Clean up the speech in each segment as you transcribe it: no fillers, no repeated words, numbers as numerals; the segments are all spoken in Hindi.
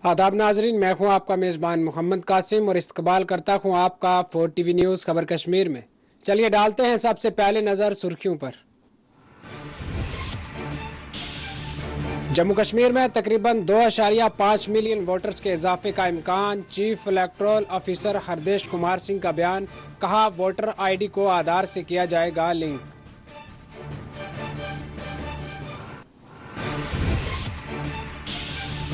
आदाब नाजरीन, मैं हूँ आपका मेज़बान मोहम्मद कासिम और इस्तकबाल करता हूँ आपका 4 TV न्यूज़ खबर कश्मीर में। चलिए डालते हैं सबसे पहले नज़र सुर्खियों पर। जम्मू कश्मीर में तकरीबन 2.5 मिलियन वोटर्स के इजाफे का इम्कान। Chief electoral officer Hardesh Kumar Singh का बयान, कहा वोटर ID को आधार से किया जाएगा लिंक।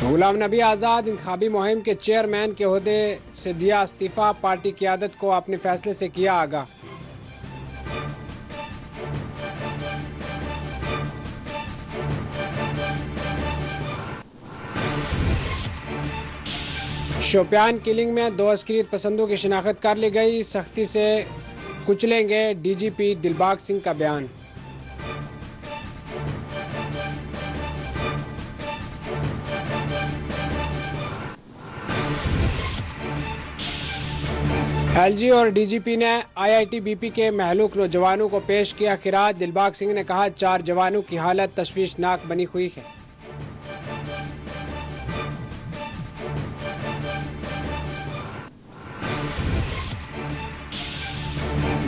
गुलाम नबी आज़ाद इंतखाबी मुहिम के चेयरमैन के ओहदे से दिया इस्तीफ़ा, पार्टी क़यादत को अपने फैसले से किया आगाह। शोपियान किलिंग में 2 अस्करी पसंदों की शिनाख्त कर ली गई, सख्ती से कुचलेंगे, DGP दिलबाग सिंह का बयान। LG और DGP ने IITBP के महलूक नौजवानों को पेश किया खिराज। दिलबाग सिंह ने कहा 4 जवानों की हालत तशवीशनाक बनी हुई है।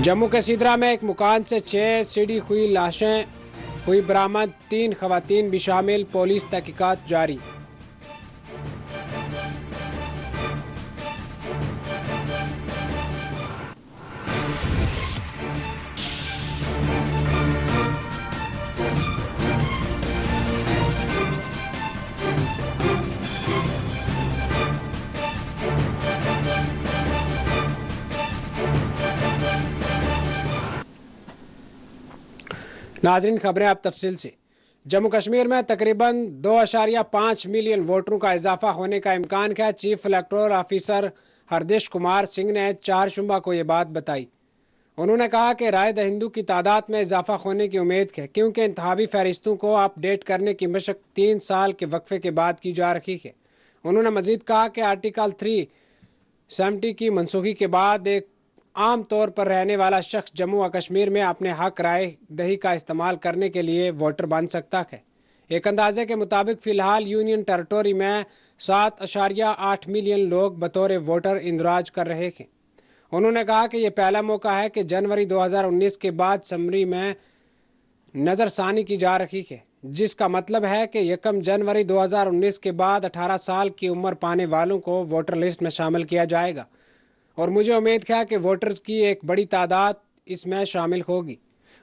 जम्मू के सिदरा में एक मकान से 6 सीढ़ी हुई लाशें हुई बरामद, 3 खवातीन भी शामिल, पुलिस तहकीकात जारी। नाज़रीन, खबरें अब तफसील से। जम्मू कश्मीर में तकरीबन 2.5 मिलियन वोटरों का इजाफा होने का इम्कान है। Chief electoral officer Hardesh Kumar Singh ने 4 शुम्बा को ये बात बताई। उन्होंने कहा कि राय दहिंदू की तादाद में इजाफा होने की उम्मीद है, क्योंकि इंतखाबी फहरिस्तों को अपडेट करने की मशक 3 साल के वक्फे के बाद की जा रही है। उन्होंने मजीद कहा कि आर्टिकल 370 की मनसूखी के बाद एक आम तौर पर रहने वाला शख्स जम्मू व कश्मीर में अपने हक राय दही का इस्तेमाल करने के लिए वोटर बन सकता है। एक अंदाजे के मुताबिक फ़िलहाल यूनियन टेरिटोरी में 7.8 मिलियन लोग बतौर वोटर इंदराज कर रहे हैं। उन्होंने कहा कि यह पहला मौका है कि जनवरी 2019 के बाद समरी में नज़रसानी की जा रही है, जिसका मतलब है कि 1 जनवरी 2019 के बाद 18 साल की उम्र पाने वालों को वोटर लिस्ट में शामिल किया जाएगा और मुझे उम्मीद है कि वोटर्स की एक बड़ी तादाद इसमें शामिल होगी।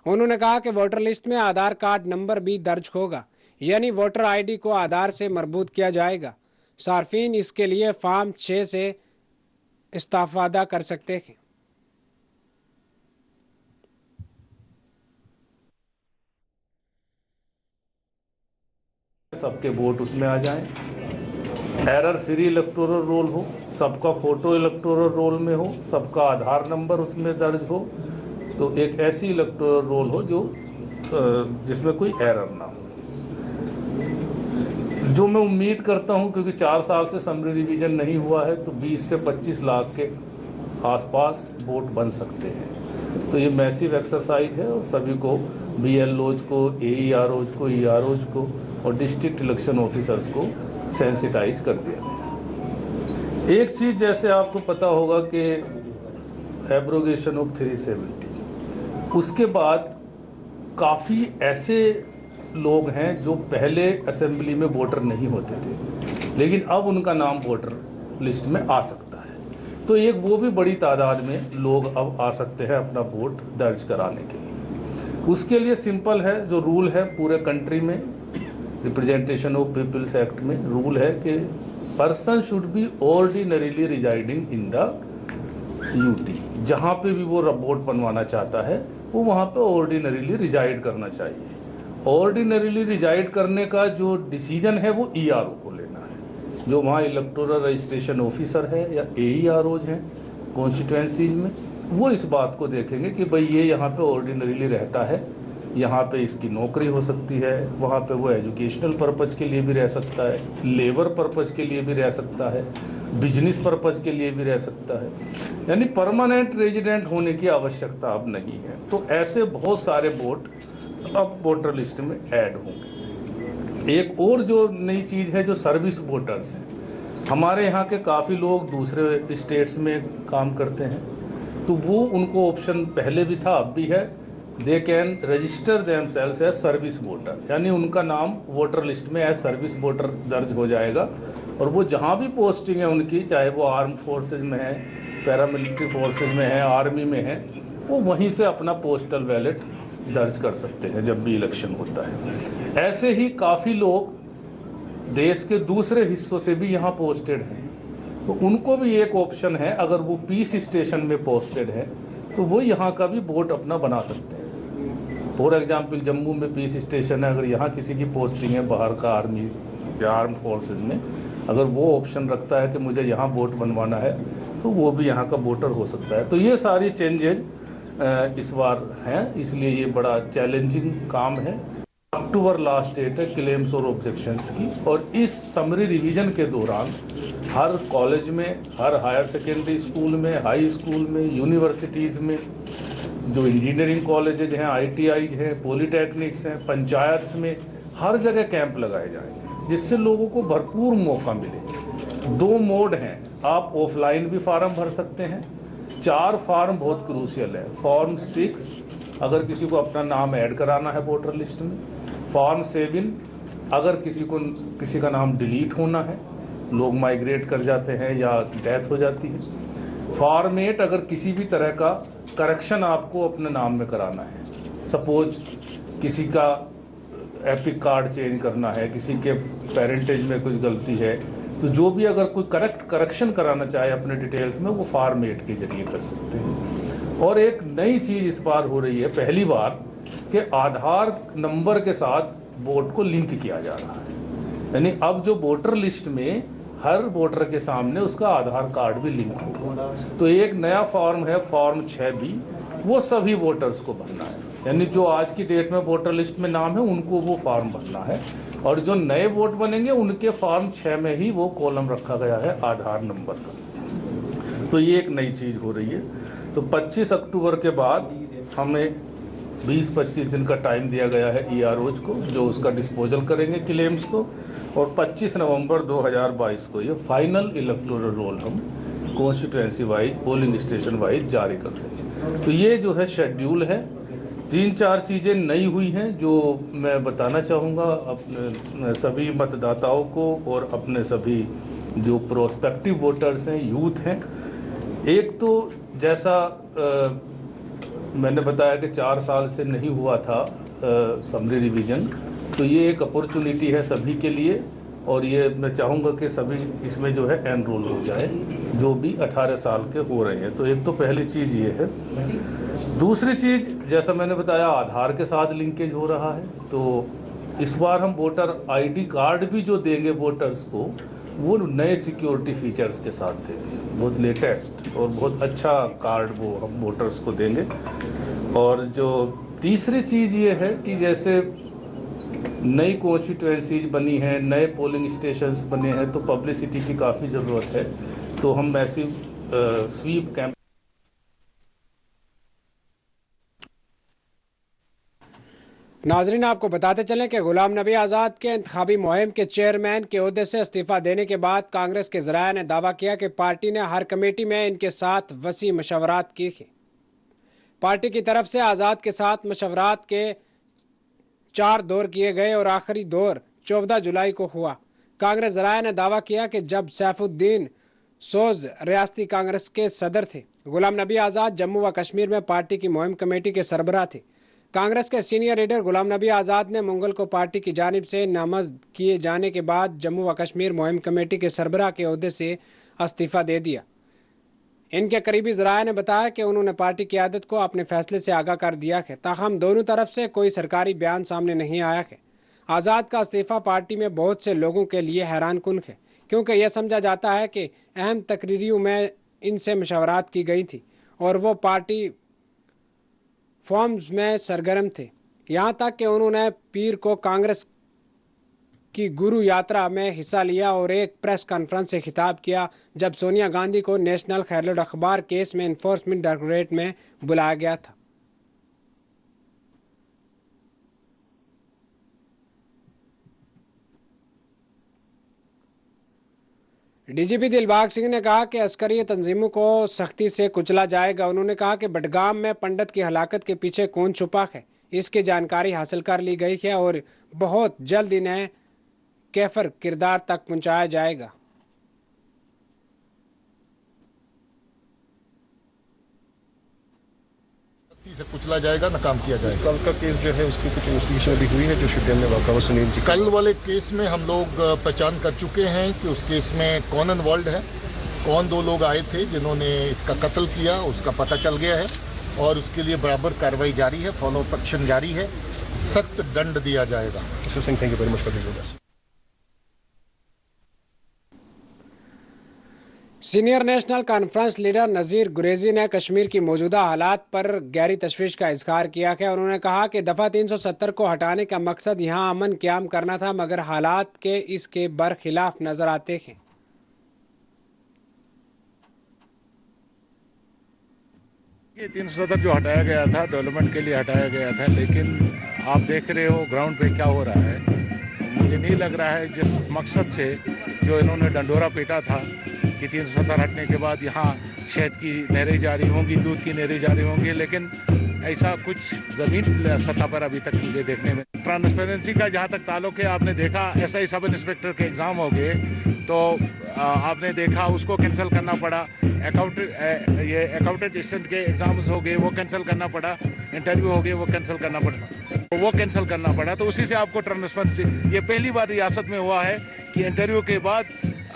उन्होंने कहा कि वोटर लिस्ट में आधार कार्ड नंबर भी दर्ज होगा, यानी वोटर ID को आधार से मरबूत किया जाएगा। सार्फिन इसके लिए फॉर्म 6 से इस्तेफादा कर सकते हैं। सबके वोट उसमें आ जाएं, एरर फ्री इलेक्टोरल रोल हो, सबका फोटो इलेक्टोरल रोल में हो, सबका आधार नंबर उसमें दर्ज हो, तो एक ऐसी इलेक्टोरल रोल हो जो जिसमें कोई एरर ना हो। जो मैं उम्मीद करता हूं, क्योंकि 4 साल से समरी रिवीजन नहीं हुआ है, तो 20 से 25 लाख के आसपास वोट बन सकते हैं। तो ये मैसिव एक्सरसाइज है और सभी को, BLOs को, AEROs को, EROs को और डिस्ट्रिक्ट इलेक्शन ऑफिसर्स को सेंसिटाइज कर दिया गया। एक चीज़ जैसे आपको पता होगा कि एब्रोगेशन ऑफ 370, उसके बाद काफ़ी ऐसे लोग हैं जो पहले असेंबली में वोटर नहीं होते थे, लेकिन अब उनका नाम वोटर लिस्ट में आ सकता है। तो एक वो भी बड़ी तादाद में लोग अब आ सकते हैं अपना वोट दर्ज कराने के लिए। उसके लिए सिंपल है, जो रूल है पूरे कंट्री में, रिप्रेजेंटेशन ऑफ पीपल्स एक्ट में रूल है कि person should be ordinarily residing in the UT। जहाँ पे भी वो वोट बनवाना चाहता है वो वहाँ पे ऑर्डिनरीली रिजाइड करना चाहिए। ऑर्डिनरीली रिजाइड करने का जो डिसीजन है वो ERO को लेना है, जो वहाँ इलेक्टोरल रजिस्ट्रेशन ऑफिसर है या AEROs हैं कॉन्स्टिट्यूएंसीज में, वो इस बात को देखेंगे कि भाई ये यहाँ पे ऑर्डिनरीली रहता है, यहाँ पे इसकी नौकरी हो सकती है, वहाँ पे वो एजुकेशनल पर्पज़ के लिए भी रह सकता है, लेबर पर्पज़ के लिए भी रह सकता है, बिजनेस पर्पज़ के लिए भी रह सकता है, यानी परमानेंट रेजिडेंट होने की आवश्यकता अब नहीं है। तो ऐसे बहुत सारे वोट अब वोटर लिस्ट में ऐड होंगे। एक और जो नई चीज़ है, जो सर्विस वोटर्स हैं, हमारे यहाँ के काफ़ी लोग दूसरे स्टेट्स में काम करते हैं, तो वो उनको ऑप्शन पहले भी था, अब भी है। They can register themselves as service voter, यानी उनका नाम वोटर लिस्ट में एज सर्विस वोटर दर्ज हो जाएगा। और वो जहाँ भी पोस्टिंग है उनकी, चाहे वो आर्म फोर्सेज में है, पैरामिलिट्री फोर्सेज में है, आर्मी में है, वो वहीं से अपना पोस्टल बैलेट दर्ज कर सकते हैं जब भी इलेक्शन होता है। ऐसे ही काफ़ी लोग देश के दूसरे हिस्सों से भी यहाँ पोस्टेड हैं, तो उनको भी एक ऑप्शन है, अगर वो पीस स्टेशन में पोस्टेड है तो वो यहाँ का भी वोट अपना बना सकते हैं। फॉर एग्जांपल जम्मू में पीस स्टेशन है, अगर यहाँ किसी की पोस्टिंग है बाहर का आर्मी या आर्म फोर्सेज में, अगर वो ऑप्शन रखता है कि मुझे यहाँ वोट बनवाना है तो वो भी यहाँ का वोटर हो सकता है। तो ये सारी चेंजेज इस बार हैं, इसलिए ये बड़ा चैलेंजिंग काम है। अक्टूबर लास्ट डेट है क्लेम्स और ऑब्जेक्शंस की, और इस समरी रिवीजन के दौरान हर कॉलेज में, हर हायर सेकेंडरी स्कूल में, हाई स्कूल में, यूनिवर्सिटीज़ में, जो इंजीनियरिंग कॉलेजेज हैं, ITIs हैं, पॉलीटेक्निक्स हैं, पंचायत्स में, हर जगह कैंप लगाए जाएंगे, जिससे लोगों को भरपूर मौका मिले। 2 मोड हैं, आप ऑफलाइन भी फार्म भर सकते हैं। 4 फार्म बहुत क्रूशियल है। फॉर्म 6 अगर किसी को अपना नाम ऐड कराना है वोटर लिस्ट में। फॉर्म 7 अगर किसी का नाम डिलीट होना है, लोग माइग्रेट कर जाते हैं या डेथ हो जाती है। फॉर्म 8 अगर किसी भी तरह का करेक्शन आपको अपने नाम में कराना है, सपोज किसी का एपिक कार्ड चेंज करना है, किसी के पेरेंटेज में कुछ गलती है, तो जो भी अगर कोई करेक्शन कराना चाहे अपने डिटेल्स में, वो फॉर्म 8 के जरिए कर सकते हैं। और एक नई चीज़ इस बार हो रही है, पहली बार, कि आधार नंबर के साथ वोट को लिंक किया जा रहा है। यानी अब जो वोटर लिस्ट में हर वोटर के सामने उसका आधार कार्ड भी लिंक होगा। तो एक नया फॉर्म है, फॉर्म 6B, वो सभी वोटर्स को भरना है। यानी जो आज की डेट में वोटर लिस्ट में नाम है उनको वो फॉर्म भरना है, और जो नए वोट बनेंगे उनके फॉर्म 6 में ही वो कॉलम रखा गया है आधार नंबर का। तो ये एक नई चीज़ हो रही है। तो 25 अक्टूबर के बाद हमें 20-25 दिन का टाइम दिया गया है EROs को, जो उसका डिस्पोजल करेंगे क्लेम्स को, और 25 नवंबर 2022 को ये फाइनल इलेक्टोरल रोल हम constituency wise, polling station wise जारी कर देंगे। तो ये जो है शेड्यूल है। 3-4 चीज़ें नई हुई हैं जो मैं बताना चाहूँगा अपने सभी मतदाताओं को और अपने सभी जो प्रोस्पेक्टिव वोटर्स हैं, यूथ हैं। एक तो जैसा मैंने बताया कि 4 साल से नहीं हुआ था समरी रिवीजन, तो ये एक अपॉर्चुनिटी है सभी के लिए, और ये मैं चाहूँगा कि सभी इसमें जो है एनरोल हो जाए, जो भी 18 साल के हो रहे हैं। तो एक तो पहली चीज़ ये है। दूसरी चीज़, जैसा मैंने बताया, आधार के साथ लिंकेज हो रहा है। तो इस बार हम वोटर ID कार्ड भी जो देंगे वोटर्स को, वो नए सिक्योरिटी फीचर्स के साथ देंगे, बहुत लेटेस्ट और बहुत अच्छा कार्ड वो हम वोटर्स को देंगे। और जो तीसरी चीज़ ये है कि जैसे नई कॉन्स्टिट्यूएंसीज बनी हैं, नए पोलिंग स्टेशंस बने हैं, तो पब्लिसिटी की काफ़ी ज़रूरत है। तो हम मैसिव स्वीप कैंप। नाजरीन, आपको बताते चलें कि गुलाम नबी आज़ाद के इंतखाबी मुहिम के चेयरमैन के ओहदे से इस्तीफ़ा देने के बाद कांग्रेस के ज़राया ने दावा किया कि पार्टी ने हर कमेटी में इनके साथ वसी मशवरात की है। पार्टी की तरफ से आज़ाद के साथ मशवरात के 4 दौर किए गए और आखिरी दौर 14 जुलाई को हुआ। कांग्रेस ज़राया ने दावा किया कि जब सैफुद्दीन सोज रियासती कांग्रेस के सदर थे, गुलाम नबी आज़ाद जम्मू व कश्मीर में पार्टी की मुहिम कमेटी के सरबराह थे। कांग्रेस के सीनियर लीडर गुलाम नबी आज़ाद ने मंगल को पार्टी की जानिब से नामजद किए जाने के बाद जम्मू व कश्मीर मुहिम कमेटी के सरबराह के ओहदे से इस्तीफ़ा दे दिया। इनके करीबी ज़राया ने बताया कि उन्होंने पार्टी की क़यादत को अपने फैसले से आगाह कर दिया है, ताहम दोनों तरफ से कोई सरकारी बयान सामने नहीं आया है। आज़ाद का इस्तीफ़ा पार्टी में बहुत से लोगों के लिए हैरान कुन है, क्योंकि यह समझा जाता है कि अहम तकरीरों में इनसे मशवरात की गई थी और वो पार्टी फॉर्म्स में सरगर्म थे। यहाँ तक कि उन्होंने पीर को कांग्रेस की गुरु यात्रा में हिस्सा लिया और एक प्रेस कॉन्फ्रेंस से खिताब किया जब सोनिया गांधी को नेशनल खैरलोड अखबार केस में इन्फोर्समेंट डायरेक्टोरेट में बुलाया गया था। डीजीपी दिलबाग सिंह ने कहा कि अस्करी तंजीमों को सख्ती से कुचला जाएगा। उन्होंने कहा कि बडगाम में पंडित की हलाकत के पीछे कौन छुपा है, इसकी जानकारी हासिल कर ली गई है और बहुत जल्द इन्हें कैफर किरदार तक पहुंचाया जाएगा। से कुचला जाएगा, नाकाम किया जाएगा। कल का केस जो है उसकी कुछ इन्वेस्टिगेशन अभी हुई है जो शुपियन में वाक़ा हुआ सुनील जी? कल वाले केस में हम लोग पहचान कर चुके हैं कि उस केस में कौन इन्वॉल्व है, कौन दो लोग आए थे जिन्होंने इसका कत्ल किया, उसका पता चल गया है और उसके लिए बराबर कार्रवाई जारी है, फॉलो अप एक्शन जारी है, सख्त दंड दिया जाएगा। Thank you very much for this. Senior National Conference leader Nazir Gurezi ने कश्मीर की मौजूदा हालात पर गहरी तशवीश का इजहार किया है। उन्होंने कहा कि दफ़ा 370 को हटाने का मकसद यहाँ अमन क़याम करना था, मगर हालात के इसके बरखिलाफ नजर आते हैं। ये 370 जो हटाया गया था डेवलपमेंट के लिए हटाया गया था, लेकिन आप देख रहे हो ग्राउंड पे क्या हो रहा है। मुझे नहीं लग रहा है जिस मकसद से जो इन्होंने डंडोरा पीटा था कि 370 हटने के बाद यहाँ शहद की नहरें जारी होंगी, दूध की नहरें जारी होंगी, लेकिन ऐसा कुछ ज़मीन सतह पर अभी तक मुझे देखने में। ट्रांसपेरेंसी का जहाँ तक ताल्लुक है, आपने देखा एसआई सब इंस्पेक्टर के एग्ज़ाम हो गए तो आपने देखा उसको कैंसिल करना पड़ा। अकाउंटेंट असिस्टेंट के एग्ज़ाम्स हो गए, वो कैंसिल करना पड़ा। इंटरव्यू हो गए, वो कैंसिल करना पड़ा। तो उसी से आपको ट्रांसपेरेंसी, ये पहली बार रियासत में हुआ है कि इंटरव्यू के बाद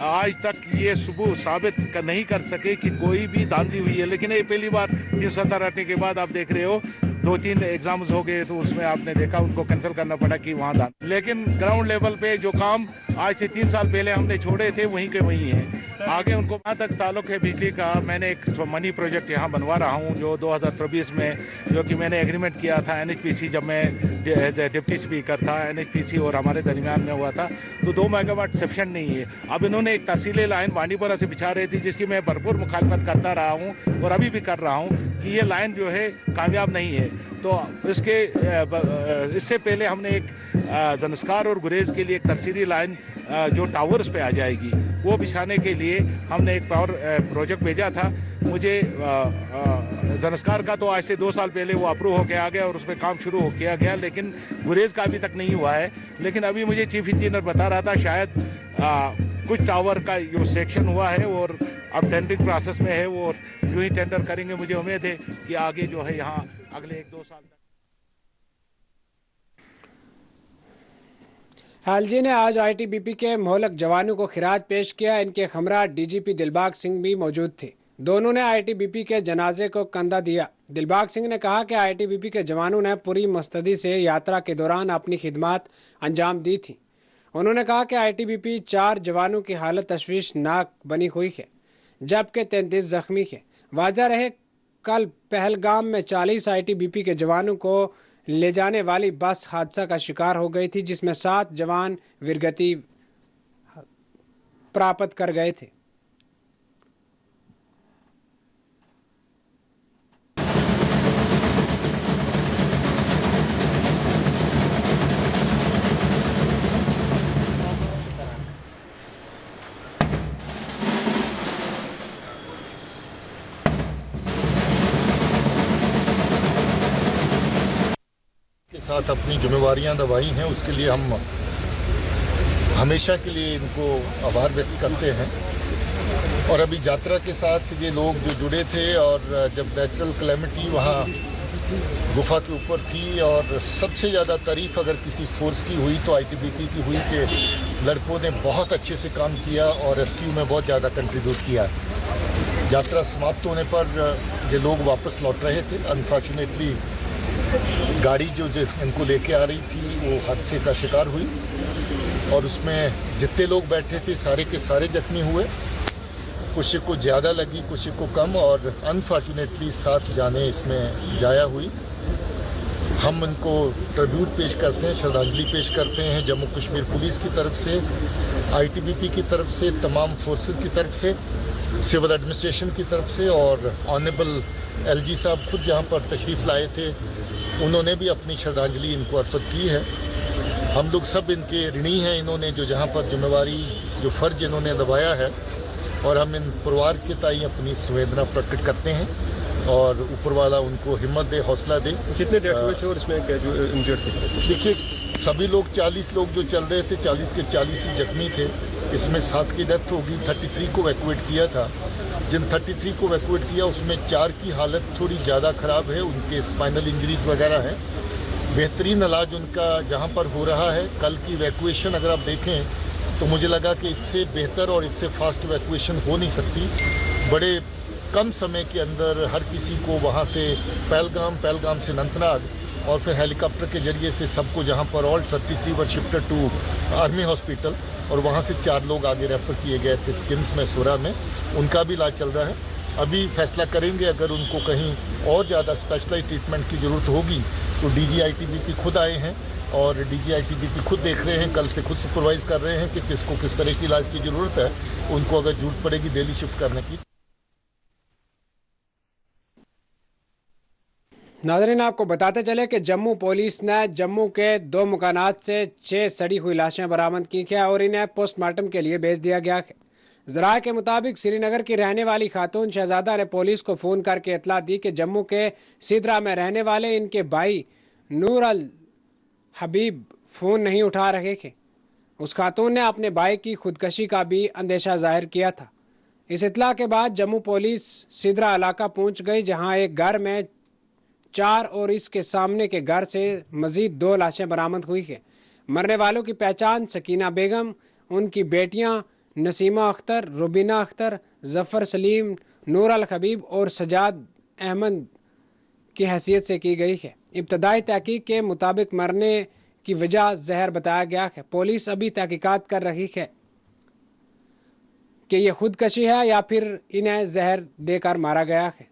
आज तक ये सबूत साबित नहीं कर सके कि कोई भी धांधली हुई है, लेकिन ये पहली बार 370 हटने के बाद आप देख रहे हो 2-3 एग्जाम्स हो गए तो उसमें आपने देखा उनको कैंसिल करना पड़ा कि वहाँ धांधली। लेकिन ग्राउंड लेवल पे जो काम आज से 3 साल पहले हमने छोड़े थे वहीं के वहीं हैं। आगे उनको जहाँ तक ताल्लुक है बिजली का, मैंने एक मनी प्रोजेक्ट यहाँ बनवा रहा हूँ जो 2024 में, जो कि मैंने एग्रीमेंट किया था NHPC जब मैं एज ए डिप्टी स्पीकर था, NHPC और हमारे दरमियान में हुआ था, तो 2 मेगावाट सफिशेंट नहीं है। अब इन्होंने एक तहसीली लाइन बांडीपोरा से बिछा रही थी जिसकी मैं भरपूर मुखालफत करता रहा हूँ और अभी भी कर रहा हूँ कि ये लाइन जो है कामयाब नहीं है। तो इससे पहले हमने एक ज़नस्कार और गुरेज के लिए एक तरसीली लाइन जो टावर्स पे आ जाएगी वो बिछाने के लिए हमने एक पावर प्रोजेक्ट भेजा था। मुझे ज़नस्कार का तो आज से 2 साल पहले वो अप्रूव होकर आ गया और उस पर काम शुरू हो किया गया, लेकिन गुरेज का अभी तक नहीं हुआ है। लेकिन अभी मुझे चीफ इंजीनियर बता रहा था शायद कुछ टावर का जो सेक्शन हुआ है और अब टेंडरिंग प्रोसेस में है, वो जो ही टेंडर करेंगे मुझे उम्मीद है कि आगे जो है यहाँ अगले 1-2 साल तक। एलजी ने आज ITBP के मोहलक जवानों को खिराज पेश किया। इनके हमरा DGP दिलबाग सिंह भी मौजूद थे। दोनों ने ITBP के जनाजे को कंधा दिया। दिलबाग सिंह ने कहा कि ITBP के जवानों ने पूरी मुस्तैदी से यात्रा के दौरान अपनी खिदमत अंजाम दी थी। उन्होंने कहा कि ITBP 4 जवानों की हालत तशवीशनाक बनी हुई है जबकि 33 जख्मी है। वाज़ह रहे कल पहलगाम में 40 ITBP के जवानों को ले जाने वाली बस हादसा का शिकार हो गई थी जिसमें 7 जवान वीरगति प्राप्त कर गए थे। साथ अपनी जिम्मेवारियां निभाई हैं, उसके लिए हम हमेशा के लिए इनको आभार व्यक्त करते हैं। और अभी यात्रा के साथ ये लोग जो जुड़े थे और जब नेचुरल कैलेमिटी वहाँ गुफा के ऊपर थी और सबसे ज़्यादा तारीफ अगर किसी फोर्स की हुई तो ITBP की हुई कि लड़कों ने बहुत अच्छे से काम किया और रेस्क्यू में बहुत ज़्यादा कंट्रीब्यूट किया। यात्रा समाप्त होने पर ये लोग वापस लौट रहे थे। अनफॉर्चुनेटली गाड़ी जो इनको लेके आ रही थी वो हादसे का शिकार हुई और उसमें जितने लोग बैठे थे सारे के सारे जख्मी हुए। कुछ को ज़्यादा लगी, कुछ को कम, और अनफॉर्चुनेटली 7 जाने इसमें जाया हुई। हम उनको ट्रिब्यूट पेश करते हैं, श्रद्धांजलि पेश करते हैं जम्मू कश्मीर पुलिस की तरफ से, ITBP की तरफ से, तमाम फोर्सेस की तरफ से, सिविल एडमिनिस्ट्रेशन की तरफ से, और ऑनरेबल LG साहब खुद जहाँ पर तशरीफ़ लाए थे उन्होंने भी अपनी श्रद्धांजलि इनको अर्पित की है। हम लोग सब इनके ऋणी हैं। इन्होंने जो जहाँ पर जिम्मेवारी, जो फ़र्ज इन्होंने निभाया है और हम इन परिवार के ताई अपनी संवेदना प्रकट करते हैं और ऊपर वाला उनको हिम्मत दे, हौसला दे। कितने डेथ हुए थे और इसमें क्या जो इंजर्ड थे? देखिए, सभी लोग 40 लोग जो चल रहे थे, 40 के 40 ही जख्मी थे। इसमें 7 की डेथ होगी, 33 को वैक्यूएट किया था। जिन 33 को वैक्यूएट किया उसमें 4 की हालत थोड़ी ज़्यादा ख़राब है, उनके स्पाइनल इंजरीज वगैरह हैं। बेहतरीन इलाज उनका जहाँ पर हो रहा है। कल की वैक्यूएशन अगर आप देखें तो मुझे लगा कि इससे बेहतर और इससे फास्ट वैक्यूएशन हो नहीं सकती। बड़े कम समय के अंदर हर किसी को वहाँ से पहलगाम से अनंतनाग और फिर हेलीकॉप्टर के जरिए से सबको जहाँ पर all 33 were shifted to army hospital और वहाँ से 4 लोग आगे रेफर किए गए थे स्किम्स में, सोरा में। उनका भी इलाज चल रहा है। अभी फैसला करेंगे, अगर उनको कहीं और ज़्यादा स्पेशलाइज ट्रीटमेंट की ज़रूरत होगी तो DG-ITBP खुद आए हैं और DG-ITBP खुद देख रहे हैं, कल से खुद सुपरवाइज कर रहे हैं कि किसको किस तरह की इलाज की ज़रूरत है। उनको अगर जरूरत पड़ेगी दिल्ली शिफ्ट करने की। नाज़रीन, आपको बताते चले कि जम्मू पुलिस ने जम्मू के 2 मकानात से 6 सड़ी हुई लाशें बरामद की हैं और इन्हें पोस्टमार्टम के लिए भेज दिया गया है। ज़राए के मुताबिक श्रीनगर की रहने वाली खातून शहजादा ने पुलिस को फ़ोन करके इतला दी कि जम्मू के सिदरा में रहने वाले इनके भाई नूर अल हबीब फ़ोन नहीं उठा रहे थे। उस खातून ने अपने भाई की खुदकशी का भी अंदेशा जाहिर किया था। इस इतला के बाद जम्मू पुलिस सिदरा इलाका पहुँच गई, जहाँ एक घर में 4 और इसके सामने के घर से मज़ीद 2 लाशें बरामद हुई है। मरने वालों की पहचान सकीना बेगम, उनकी बेटियां नसीमा अख्तर, रुबीना अख्तर, जफ़र सलीम, नूर अल हबीब और सजाद अहमद की हैसियत से की गई है। इब्तदाई तहकीक के मुताबिक मरने की वजह जहर बताया गया है। पुलिस अभी तहकीकात कर रही है कि यह खुदकशी है या फिर इन्हें जहर देकर मारा गया है।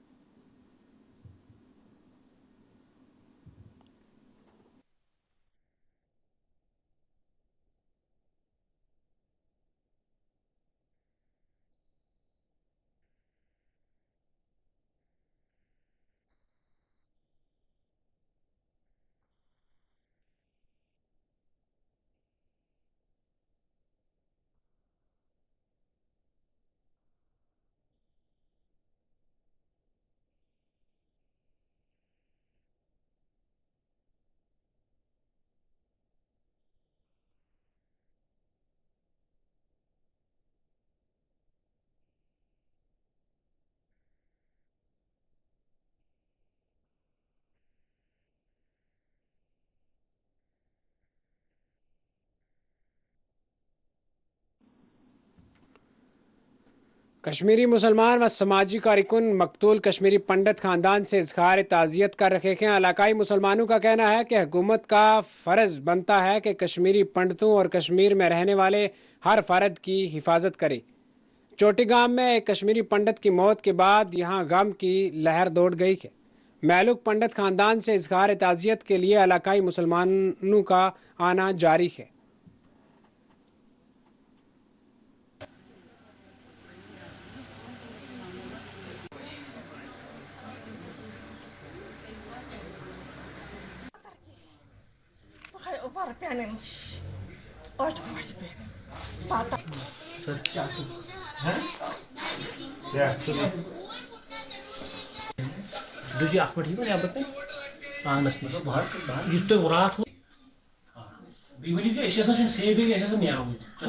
कश्मीरी मुसलमान व समाजी कारकुन मकतूल कश्मीरी पंडित ख़ानदान से इज़हार ताज़ियत कर रखे हैं। इलाकाई मुसलमानों का कहना है कि हुकूमत का फ़र्ज़ बनता है कि कश्मीरी पंडितों और कश्मीर में रहने वाले हर फ़र्द की हिफाजत करे। चोटीगाम में एक कश्मीरी पंडित की मौत के बाद यहाँ गम की लहर दौड़ गई है। महलूक पंडित ख़ानदान से इज़हार ताज़ियत के लिए इलाकाई मुसलमानों का आना जारी है।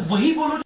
वही बोलो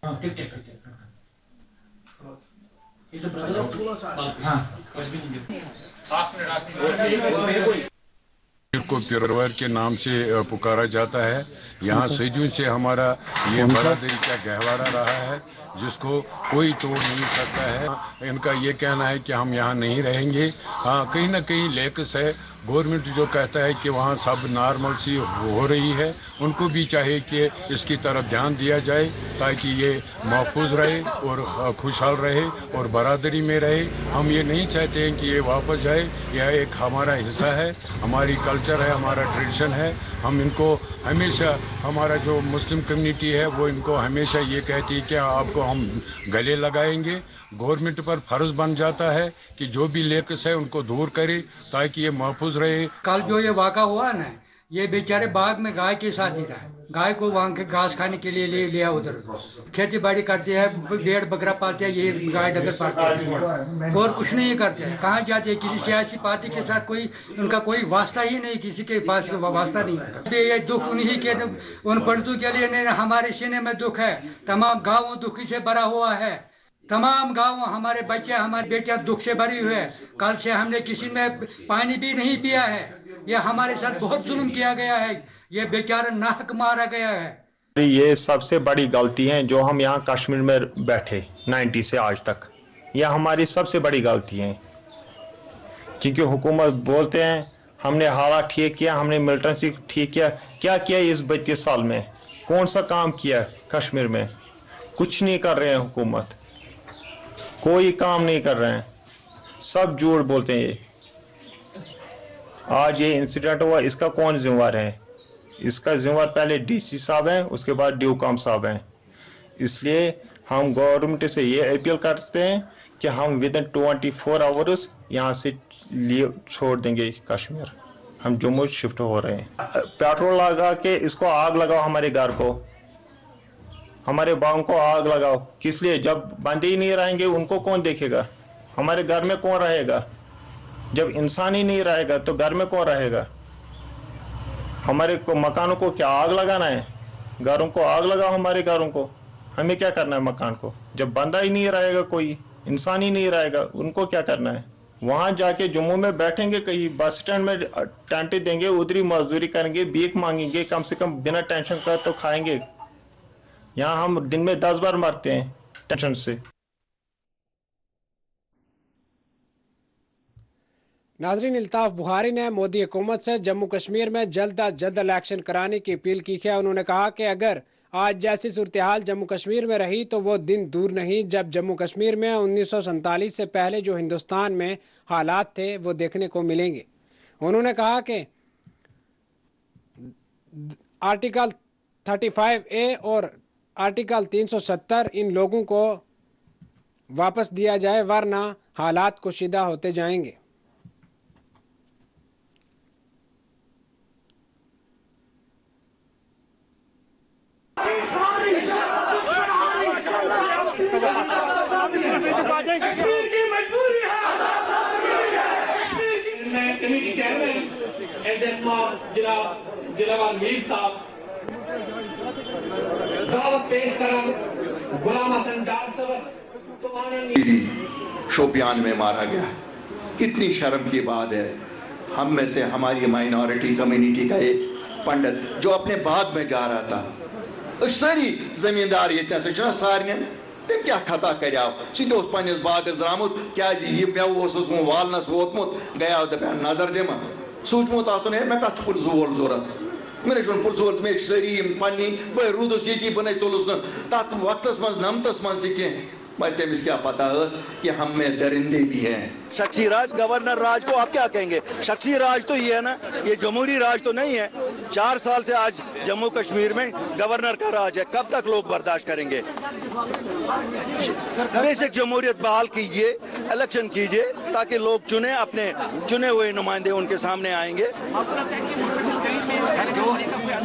को परिवार के नाम से पुकारा जाता है। यहाँ सदियों से हमारा ये बरादरी का गहवारा रहा है जिसको कोई तोड़ नहीं सकता है। इनका ये कहना है कि हम यहाँ नहीं रहेंगे। हाँ, कहीं ना कहीं लेकस है। गवर्नमेंट जो कहता है कि वहाँ सब नॉर्मल सी हो रही है, उनको भी चाहिए कि इसकी तरफ ध्यान दिया जाए ताकि ये महफूज रहे और खुशहाल रहे और बरादरी में रहे। हम ये नहीं चाहते हैं कि ये वापस जाए। यह एक हमारा हिस्सा है, हमारी कल्चर है, हमारा ट्रेडिशन है। हम इनको हमेशा, हमारा जो मुस्लिम कम्युनिटी है वो इनको हमेशा ये कहती है कि आपको हम गले लगाएंगे। गवर्नमेंट पर फर्ज बन जाता है कि जो भी लेकस है उनको दूर करे ताकि ये महफूज रहे। कल जो ये वाक़ा हुआ ना, ये बेचारे बाग में गाय के साथ ही रहा है। गाय को वहाँ के घास खाने के लिए ले लिया उधर, खेती बाड़ी करते हैं, भेड़ बकरा पालते हैं, ये गाय डगर पालते हैं और कुछ नहीं करते हैं। कहाँ जाते हैं? किसी सियासी पार्टी के साथ कोई उनका कोई वास्ता ही नहीं, किसी के पास वास्ता नहीं। ये दुख उन्हीं के, उन पंडितों के लिए नहीं, हमारे सीने में दुख है। तमाम गाँव दुखी से भरा हुआ है, तमाम गांव, हमारे बच्चे हमारी बेटियां दुख से भरी हुई है। कल से हमने किसी में पानी भी नहीं पिया है। ये हमारे साथ बहुत जुल्म किया गया है। ये बेचारा नाहक मारा गया है। ये सबसे बड़ी गलती है जो हम यहाँ कश्मीर में बैठे 90 से आज तक, यह हमारी सबसे बड़ी गलती है। क्योंकि हुकूमत बोलते हैं हमने हालात ठीक किया, हमने मिलिटेंसी ठीक किया। क्या किया इस 32 साल में? कौन सा काम किया कश्मीर में? कुछ नहीं कर रहे हैं हुकूमत, कोई काम नहीं कर रहे हैं, सब झूठ बोलते हैं। ये आज ये इंसिडेंट हुआ, इसका कौन जिम्मेवार है? इसका जिम्मेवार पहले डीसी साहब हैं, उसके बाद ड्यूकॉम साहब हैं। इसलिए हम गवर्नमेंट से ये अपील करते हैं कि हम विद इन 24 आवर्स यहाँ से लिए छोड़ देंगे कश्मीर, हम जम्मू शिफ्ट हो रहे हैं। पेट्रोल लगा के इसको आग लगाओ, हमारे घर को, हमारे बागों को आग लगाओ। किस लिए? जब बंदे ही नहीं रहेंगे उनको कौन देखेगा? हमारे घर में कौन रहेगा? जब इंसान ही नहीं रहेगा तो घर में कौन रहेगा? हमारे को मकानों को क्या आग लगाना है? घरों को आग लगाओ, हमारे घरों को। हमें क्या करना है मकान को? जब बंदा ही नहीं रहेगा, कोई इंसान ही नहीं रहेगा, उनको क्या करना है? वहाँ जाके जम्मू में बैठेंगे, कहीं बस स्टैंड में टेंटे देंगे, उधरी मजदूरी करेंगे, भीख मांगेंगे, कम से कम बिना टेंशन कर तो खाएंगे। यहाँ हम दिन में 10 बार मरते हैं टेंशन से। नाजरीन, अल्ताफ बुखारी ने मोदी हुकूमत से जम्मू कश्मीर में जल्द अज जल्द इलेक्शन कराने की अपील की है। उन्होंने कहा कि अगर आज जैसी सूरत हाल जम्मू कश्मीर में रही तो वो दिन दूर नहीं जब जम्मू कश्मीर में 1947 से पहले जो हिंदुस्तान में हालात थे वो देखने को मिलेंगे। उन्होंने कहा कि आर्टिकल 35A और आर्टिकल 370 इन लोगों को वापस दिया जाए, वरना हालात कुशीदा होते जाएंगे। कमेटी चेयरमैन जिलावार मीर साहब दावत पेश करन गुलाम हसन डार शोपियान में मारा गया। कितनी शर्म की बात है। हम में से हमारी माइनॉरिटी कम्युनिटी का एक पंडित जो अपने बाग में जा रहा था, सारी जमींदार ये सारे तम क्या खता करो सह पन्नस बागस द्रामुत क्या यह मे वालनस वोतमुत गया दपान नजर दिम सूचमुत आसन मे कत पुलिस वोल जरूरत मे पुलिस वोल मे सारी पन्नी बह रूदस ये बह चलुस तथ वक्तस मज नमतस मज कह मगर तमिस क्या पता कि हम में दरिंदे भी हैं। शख्सी राज, गवर्नर राज को आप क्या कहेंगे? शख्सी राज तो ये है ना, ये जमहूरी राज तो नहीं है। 4 साल से आज जम्मू कश्मीर में गवर्नर का राज है, कब तक लोग बर्दाश्त करेंगे? बेसिक जमहूरियत बहाल कीजिए, इलेक्शन कीजिए ताकि लोग चुने, अपने चुने हुए नुमाइंदे उनके सामने आएंगे।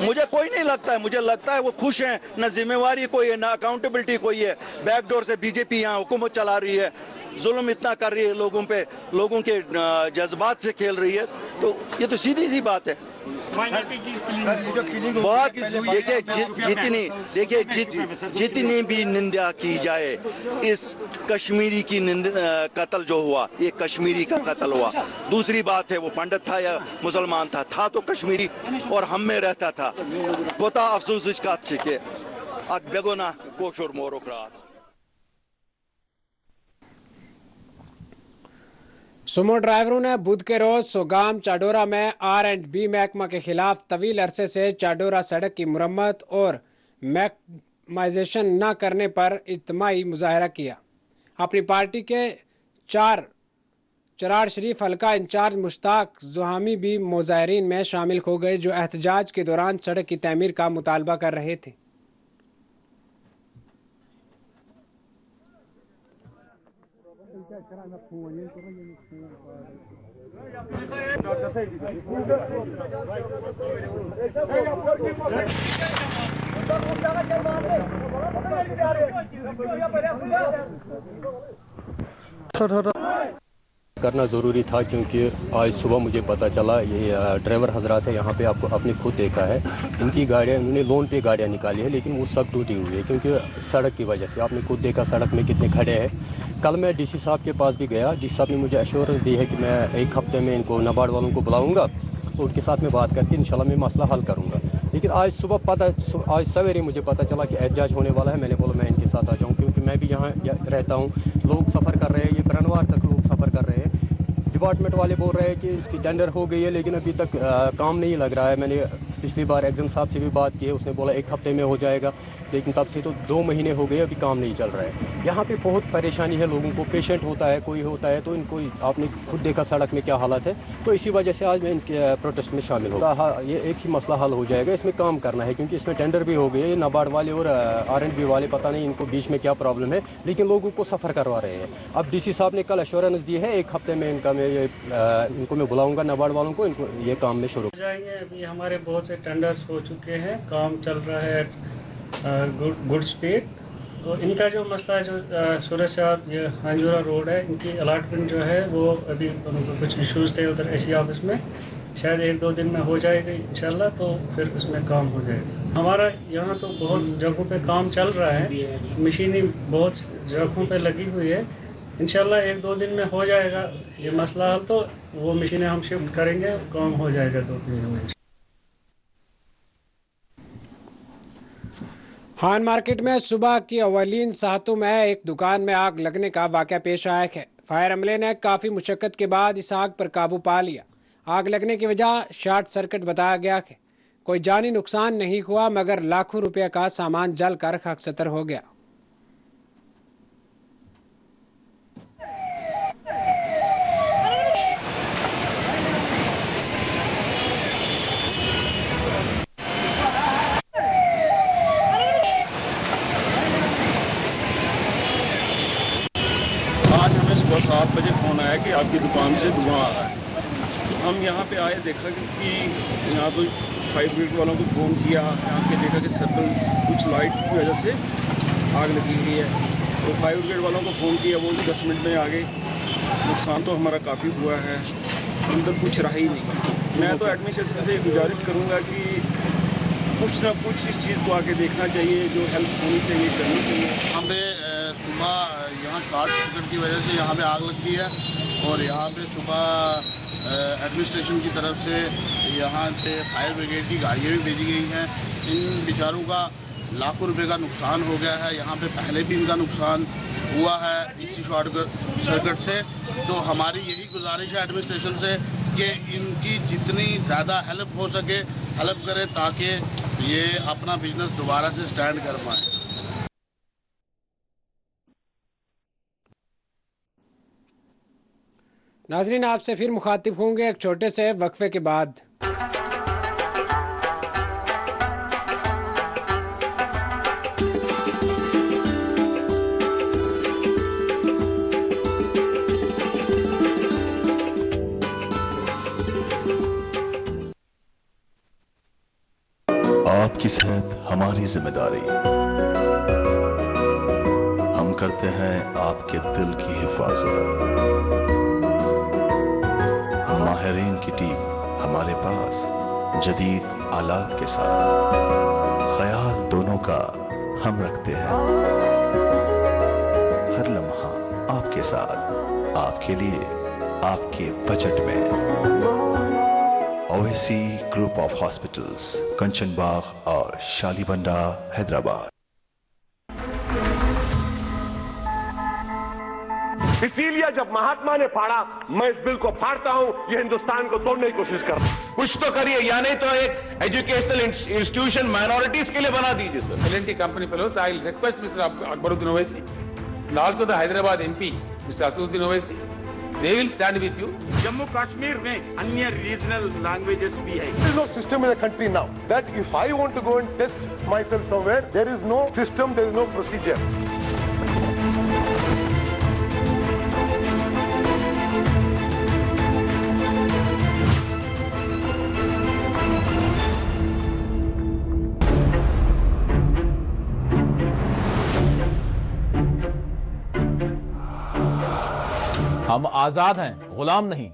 मुझे कोई नहीं लगता है, मुझे लगता है वो खुश हैं, न जिम्मेवारी कोई है, न अकाउंटेबिलिटी कोई है। बैकडोर से बीजेपी यहाँ हुकूमत चला रही है, जुल्म इतना कर रही है लोगों पे, लोगों के जज्बात से खेल रही है। तो ये तो सीधी सी बात है। बहुत देखिए जितनी भी निंदा की जाए इस कश्मीरी की कत्ल जो हुआ, ये कश्मीरी का कत्ल हुआ। दूसरी बात है वो पंडित था या मुसलमान था तो कश्मीरी और हम में रहता था। कोता अफसोस के बेगुना कोशुर मोरुकरात। सुमो ड्राइवरों ने बुध के रोज सोगाम चाडोरा में R&B महकमा के खिलाफ तवील अरसे से चाडोरा सड़क की मुरम्मत और मैकमाइजेशन न करने पर इज्तिमाई मुजाहरा किया। अपनी पार्टी के चरार शरीफ हल्का इंचार्ज मुश्ताक जुहामी भी मुजाहरीन में शामिल हो गए जो एहतजाज के दौरान सड़क की तमीर का मुतालबा कर रहे थे। करना ज़रूरी था, क्योंकि आज सुबह मुझे पता चला ये ड्राइवर हजरात है यहाँ पे, आपको आपने खुद देखा है, इनकी गाड़ियाँ, इन्होंने लोन पे गाड़ियाँ निकाली है, लेकिन वो सब टूटी हुई है क्योंकि सड़क की वजह से। आपने खुद देखा सड़क में कितने खड़े हैं। कल मैं डीसी साहब के पास भी गया, डीसी साहब ने मुझे एश्योरेंस दी है कि मैं 1 हफ्ते में इनको नाबार्ड वालों को बुलाऊँगा, उनके साथ में बात करके इंशाल्लाह मैं मसला हल करूँगा। लेकिन आज सवेरे मुझे पता चला कि एहतजाज होने वाला है। मैंने बोला मैं इनके साथ आ जाऊँ, क्योंकि मैं भी यहाँ रहता हूँ, लोग सफ़र कर रहे हैं, ये ब्रनवार तक लोग सफ़र कर रहे हैं। डिपार्टमेंट वाले बोल रहे हैं कि इसकी टेंडर हो गई है, लेकिन अभी तक काम नहीं लग रहा है। मैंने पिछली बार एग्जाम साहब से भी बात की है, उसने बोला 1 हफ्ते में हो जाएगा, लेकिन तब से तो 2 महीने हो गए, अभी काम नहीं चल रहा है। यहाँ पे बहुत परेशानी है लोगों को, पेशेंट होता है, कोई होता है, तो इनको आपने खुद देखा सड़क में क्या हालत है। तो इसी वजह से आज मैं इनके प्रोटेस्ट में शामिल हूँ। ये एक ही मसला हल हो जाएगा, इसमें काम करना है, क्योंकि इसमें टेंडर भी हो गए। नाबार्ड वाले और R&B वाले पता नहीं इनको बीच में क्या प्रॉब्लम है, लेकिन लोगों को सफ़र करवा रहे हैं। अब डीसी साहब ने कल एश्योरेंस दी है 1 हफ्ते में इनको मैं बुलाऊँगा, नाबार्ड वालों को, इनको ये काम में शुरू जाएंगे। अभी हमारे बहुत से टेंडर्स हो चुके हैं, काम चल रहा है गुड स्पीड। तो इनका जो मसला है, जो सूरत साहब ये हांजूरा रोड है, इनकी अलाटमेंट जो है वो अभी उनको कुछ इश्यूज़ थे उधर एसी ऑफिस में, शायद 1-2 दिन में हो जाएगा इंशाल्लाह, तो फिर उसमें काम हो जाएगा। हमारा यहाँ तो बहुत जगहों पे काम चल रहा है, मशीनें बहुत जगहों पे लगी हुई है, इंशाल्लाह 1-2 दिन में हो जाएगा ये मसला हल। तो वो मशीनें हम शिफ्ट करेंगे, काम हो जाएगा 2-3 दिन में। खान मार्केट में सुबह की अवलीन सातों में एक दुकान में आग लगने का वाक़या पेश आया है। फायर अमले ने काफ़ी मुशक्क़त के बाद इस आग पर काबू पा लिया। आग लगने की वजह शॉर्ट सर्किट बताया गया है। कोई जानी नुकसान नहीं हुआ, मगर लाखों रुपये का सामान जलकर खाकसतर हो गया। आज हमें सुबह 7 बजे फ़ोन आया कि आपकी दुकान से धुआं आ रहा है। तो हम यहाँ पे आए, देखा कि यहाँ तो फायर ब्रिगेड वालों को फ़ोन किया, यहाँ पे देखा कि सर्कल कुछ लाइट की वजह से आग लगी हुई है। तो फायर ब्रिगेड वालों को फ़ोन किया, वो भी 10 मिनट में आ गए। नुकसान तो हमारा काफ़ी हुआ है, अंदर कुछ रहा ही नहीं। मैं तो एडमिनिस्ट्रेशन से गुजारिश करूँगा कि कुछ ना कुछ इस चीज़ को आके देखना चाहिए, जो हेल्प होनी चाहिए करनी चाहिए। हमें सुबह यहाँ शॉर्ट सर्किट की वजह से यहाँ पे आग लगती है, और यहाँ पे सुबह एडमिनिस्ट्रेशन की तरफ से यहाँ से फायर ब्रिगेड की गाड़ियाँ भी भेजी गई हैं। इन बेचारों का लाखों रुपए का नुकसान हो गया है। यहाँ पे पहले भी इनका नुकसान हुआ है इसी शॉर्ट सर्किट से। तो हमारी यही गुजारिश है एडमिनिस्ट्रेशन से कि इनकी जितनी ज़्यादा हेल्प हो सके हेल्प करें, ताकि ये अपना बिजनेस दोबारा से स्टैंड कर पाएँ। नाजरीन, आपसे फिर मुखातिब होंगे एक छोटे से वक्फे के बाद। आपकी सेहत हमारी जिम्मेदारी। हम करते हैं आपके दिल की हिफाजत। माहिरीन की टीम हमारे पास जदीद आलात के साथ, ख्याल दोनों का हम रखते हैं। हर लम्हा आपके साथ, आपके लिए, आपके बजट में। ओवैसी ग्रुप ऑफ हॉस्पिटल्स, कंचन बाग और शालीबंडा, हैदराबाद। इसीलिए जब महात्मा ने फाड़ा, मैं इस बिल को फाड़ता हूं। ये हिंदुस्तान को तोड़ने की कोशिश कर रहा है। कुछ तो करिए, या नहीं तो एक एजुकेशनल इंस्टीट्यूशन माइनॉरिटीज के लिए बना दीजिए sir. L&T company fellows, I will request Mr. Akbaruddin Owaisi and also the Hyderabad MP, Mr. Asaduddin Owaisi. They will stand with you. Jammu Kashmir में अन्य रीजनल लैंग्वेजेस भी है। There is no system in the country now that if I want to go and test myself somewhere, there is no system, there is no procedure. हम आजाद हैं, गुलाम नहीं।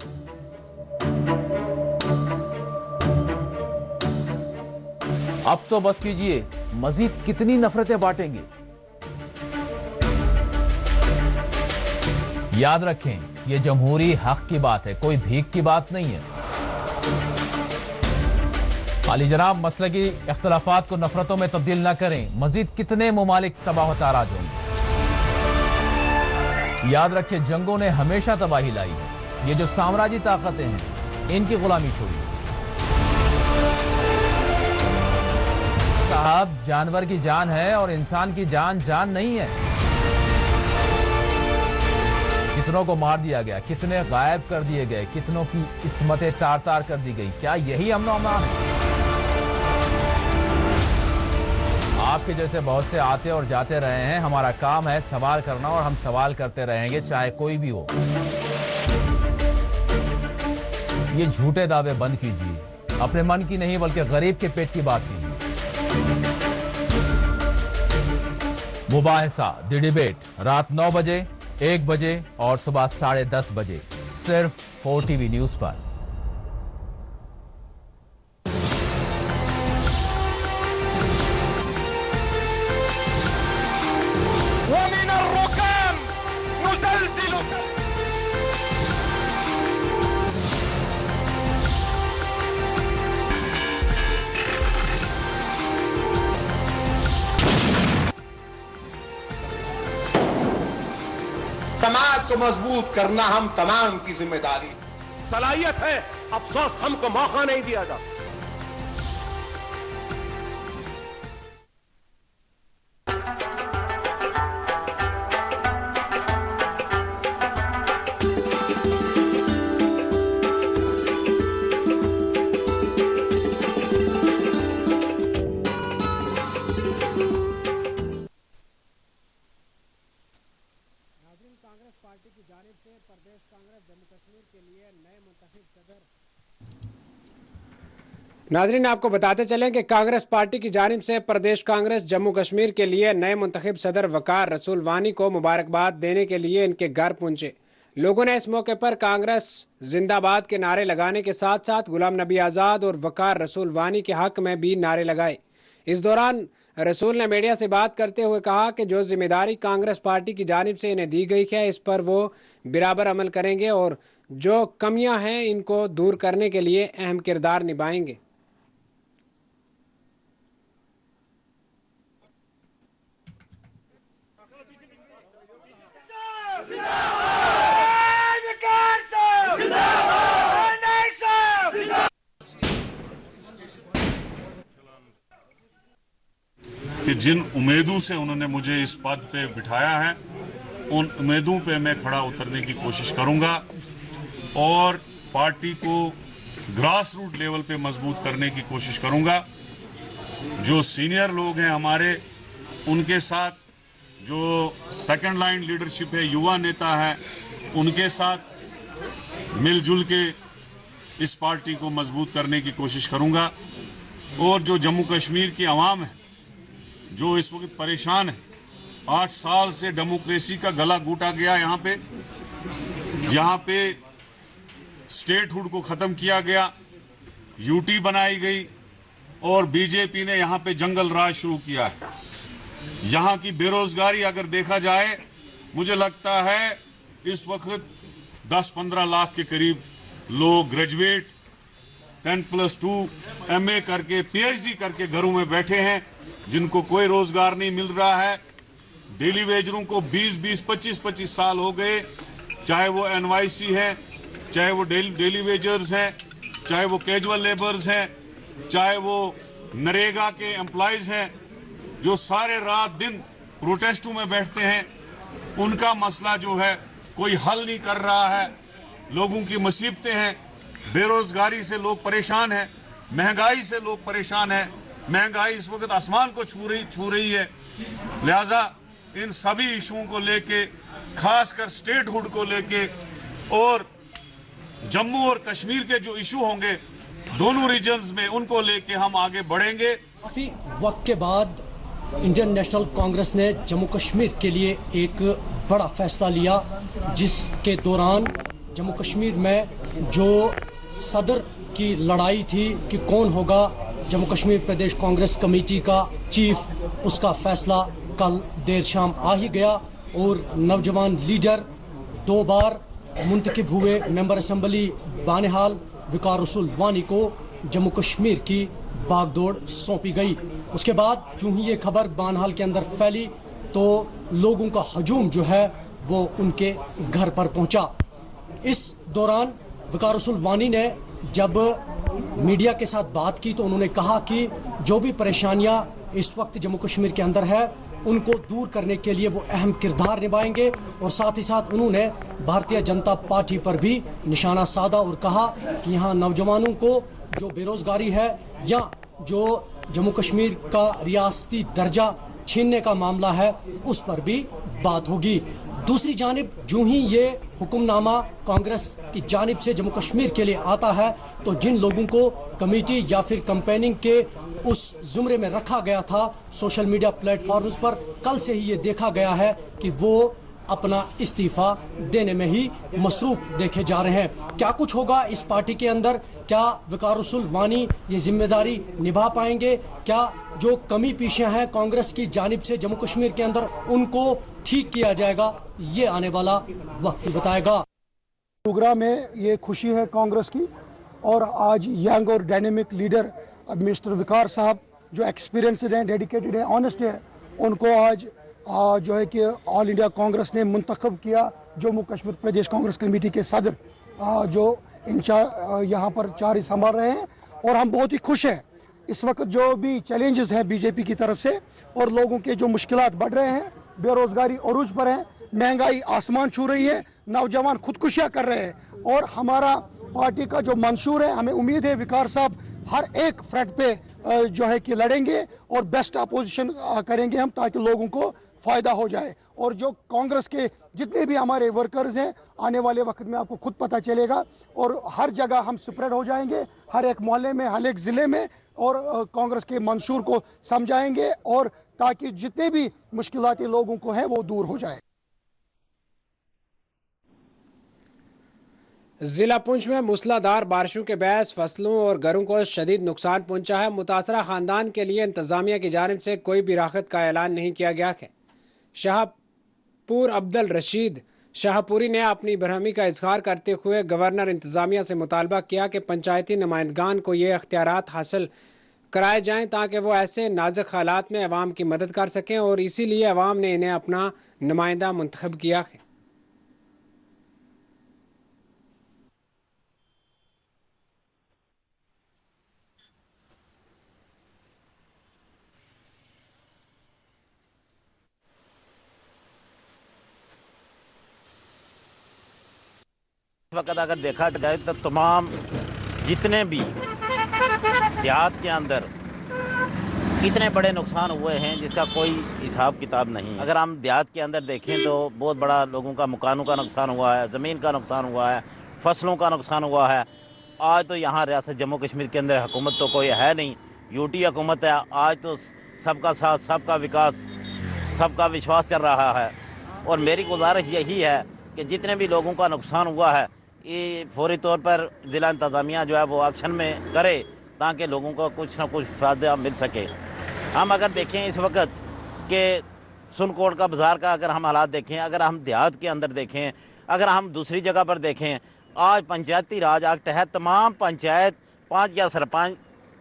अब तो बस कीजिए, मजीद कितनी नफरतें बांटेंगे। याद रखें, ये जमहूरी हक की बात है, कोई भीख की बात नहीं है। अली जनाब, मसले की इख्तलाफात को नफरतों में तब्दील न करें, मजीद कितने मुमालिक तबाह ताराज होंगे। याद रखें, जंगों ने हमेशा तबाही लाई है। ये जो साम्राज्य ताकतें हैं, इनकी गुलामी छोड़िए। साहब, जानवर की जान है और इंसान की जान जान नहीं है। कितनों को मार दिया गया, कितने गायब कर दिए गए, कितनों की इस्मतें तार तार कर दी गई। क्या यही अमन और अमान है? आपके जैसे बहुत से आते और जाते रहे हैं। हमारा काम है सवाल करना और हम सवाल करते रहेंगे, चाहे कोई भी हो। ये झूठे दावे बंद कीजिए, अपने मन की नहीं बल्कि गरीब के पेट की बात कीजिए। मुबाहिसा द डिबेट रात 9 बजे, 1 बजे और सुबह 10:30 बजे सिर्फ 4TV न्यूज पर। समाज को मजबूत करना हम तमाम की जिम्मेदारी। सलाहियत है, अफसोस हमको मौका नहीं दिया जाता। नाजरीन, आपको बताते चलें कि कांग्रेस पार्टी की जानिब से प्रदेश कांग्रेस जम्मू कश्मीर के लिए नए मुंतखब सदर वकार रसूल वानी को मुबारकबाद देने के लिए इनके घर पहुंचे। लोगों ने इस मौके पर कांग्रेस जिंदाबाद के नारे लगाने के साथ साथ गुलाम नबी आज़ाद और वकार रसूल वानी के हक में भी नारे लगाए। इस दौरान रसूल ने मीडिया से बात करते हुए कहा कि जो जिम्मेदारी कांग्रेस पार्टी की जानिब से इन्हें दी गई है, इस पर वो बराबर अमल करेंगे और जो कमियां हैं इनको दूर करने के लिए अहम किरदार निभाएंगे। कि जिन उम्मीदों से उन्होंने मुझे इस पद पे बिठाया है, उन उम्मीदों पे मैं खड़ा उतरने की कोशिश करूंगा और पार्टी को ग्रास रूट लेवल पे मजबूत करने की कोशिश करूंगा। जो सीनियर लोग हैं हमारे, उनके साथ जो सेकंड लाइन लीडरशिप है, युवा नेता है, उनके साथ मिलजुल के इस पार्टी को मजबूत करने की कोशिश करूंगा। और जो जम्मू कश्मीर की आवाम है, जो इस वक्त परेशान है, 8 साल से डेमोक्रेसी का गला घोटा गया। यहाँ पे स्टेटहुड को ख़त्म किया गया, यूटी बनाई गई और बीजेपी ने यहाँ पे जंगल राज शुरू किया है। यहाँ की बेरोजगारी अगर देखा जाए, मुझे लगता है इस वक्त 10-15 लाख के करीब लोग ग्रेजुएट 10+2 MA करके PhD करके घरों में बैठे हैं, जिनको कोई रोजगार नहीं मिल रहा है। डेली वेजरों को 20-20, 25-25 साल हो गए, चाहे वो NYC है, चाहे वो डेली वेजर्स हैं, चाहे वो कैजुअल लेबर्स हैं, चाहे वो नरेगा के एम्प्लॉयज हैं, जो सारे रात दिन प्रोटेस्टों में बैठते हैं। उनका मसला जो है कोई हल नहीं कर रहा है। लोगों की मुसीबतें हैं, बेरोजगारी से लोग परेशान हैं, महंगाई से लोग परेशान हैं। महंगाई इस वक्त आसमान को छू रही है। लिहाजा इन सभी इशुओं को लेके, खासकर स्टेटहुड को लेके और जम्मू और कश्मीर के जो इशू होंगे दोनों रीजन्स में, उनको लेके हम आगे बढ़ेंगे। काफी वक्त के बाद इंडियन नेशनल कांग्रेस ने जम्मू कश्मीर के लिए एक बड़ा फैसला लिया, जिसके दौरान जम्मू कश्मीर में जो सदर की लड़ाई थी कि कौन होगा जम्मू कश्मीर प्रदेश कांग्रेस कमेटी का चीफ, उसका फैसला कल देर शाम आ ही गया और नौजवान लीडर 2 बार मुंतखब हुए मेंबर असेंबली बानिहाल वकार रसूल वानी को जम्मू कश्मीर की बागडोर सौंपी गई। उसके बाद जो ही ये खबर बानिहाल के अंदर फैली तो लोगों का हजूम जो है वो उनके घर पर पहुंचा। इस दौरान वकार रसूल वानी ने जब मीडिया के साथ बात की तो उन्होंने कहा कि जो भी परेशानियां इस वक्त जम्मू कश्मीर के अंदर है उनको दूर करने के लिए वो अहम किरदार निभाएंगे और साथ ही साथ उन्होंने भारतीय जनता पार्टी पर भी निशाना साधा और कहा कि यहाँ नौजवानों को जो बेरोजगारी है या जो जम्मू कश्मीर का रियासती दर्जा छीनने का मामला है उस पर भी बात होगी। दूसरी जानिब जो ही ये हुक्मनामा कांग्रेस की जानिब से जम्मू कश्मीर के लिए आता है तो जिन लोगों को कमेटी या फिर कैंपेनिंग के उस जुमरे में रखा गया था सोशल मीडिया प्लेटफॉर्म्स पर, कल से ही ये देखा गया है कि वो अपना इस्तीफा देने में ही मसरूफ देखे जा रहे हैं। क्या कुछ होगा इस पार्टी के अंदर, क्या वकार रसूल वानी ये जिम्मेदारी निभा पाएंगे, क्या जो कमी पीछे है कांग्रेस की जानिब से जम्मू कश्मीर के अंदर उनको ठीक किया जाएगा, ये आने वाला वक्त ही बताएगा। प्रोग्राम में ये खुशी है कांग्रेस की और आज यंग और डायनेमिक लीडर मिस्टर वकार साहब जो एक्सपीरियंसड हैं, डेडिकेटेड हैं, ऑनेस्ट है, उनको आज जो है कि ऑल इंडिया कांग्रेस ने मुंतखब किया जम्मू कश्मीर प्रदेश कांग्रेस कमेटी के सदर जो इंचार्ज यहाँ पर चार्ज संभाल रहे हैं और हम बहुत ही खुश हैं। इस वक्त जो भी चैलेंजेस हैं बीजेपी की तरफ से और लोगों के जो मुश्किलात बढ़ रहे हैं, बेरोजगारी अरूज पर है, महंगाई आसमान छू रही है, नौजवान खुदकुशियाँ कर रहे हैं और हमारा पार्टी का जो मंशूर है, हमें उम्मीद है वकार साहब हर एक फ्रंट पे जो है कि लड़ेंगे और बेस्ट अपोजिशन करेंगे हम ताकि लोगों को फ़ायदा हो जाए। और जो कांग्रेस के जितने भी हमारे वर्कर्स हैं आने वाले वक्त में आपको खुद पता चलेगा और हर जगह हम स्प्रेड हो जाएंगे, हर एक मोहल्ले में, हर एक ज़िले में, और कांग्रेस के मंशूर को समझाएंगे और ताकि जितने भी मुश्किलात लोगों को हैं वो दूर हो जाए। जिला पुंछ में मूसलाधार बारिशों के बायस फसलों और घरों को शदीद नुकसान पहुंचा है। मुतासरा खानदान के लिए इंतजामिया की जानिब से कोई भी राहत का ऐलान नहीं किया गया है। शाहपुर अब्दुल रशीद शाहपुरी ने अपनी बरहमी का इजहार करते हुए गवर्नर इंतजामिया से मुतालबा किया कि पंचायती नुमाइंदगान को ये अख्तियारात हासिल कराए जाएं ताकि वो ऐसे नाजुक हालात में अवाम की मदद कर सकें और इसीलिए अवाम ने इन्हें अपना नुमाइंदा मुंतखब किया है। वक्त अगर देखा जाए तो तमाम जितने भी देहात के अंदर कितने बड़े नुकसान हुए हैं जिसका कोई हिसाब किताब नहीं। अगर हम देहात के अंदर देखें तो बहुत बड़ा लोगों का मकानों का नुकसान हुआ है, ज़मीन का नुकसान हुआ है, फसलों का नुकसान हुआ है। आज तो यहाँ रियासत जम्मू कश्मीर के अंदर हुकूमत तो कोई है नहीं, यूटी हुकूमत है। आज तो सबका साथ, सबका विकास, सबका विश्वास चल रहा है और मेरी गुजारिश यही है कि जितने भी लोगों का नुकसान हुआ है ये फौरी तौर पर ज़िला इंतज़ामिया जो है वो एक्शन में करे ताकि लोगों को कुछ ना कुछ फ़ायदा मिल सके। हम अगर देखें इस वक्त के सुनकोट का बाज़ार का अगर हम हालात देखें, अगर हम देहात के अंदर देखें, अगर हम दूसरी जगह पर देखें, आज पंचायती राज एक्ट है, तमाम पंचायत 5 या सरपंच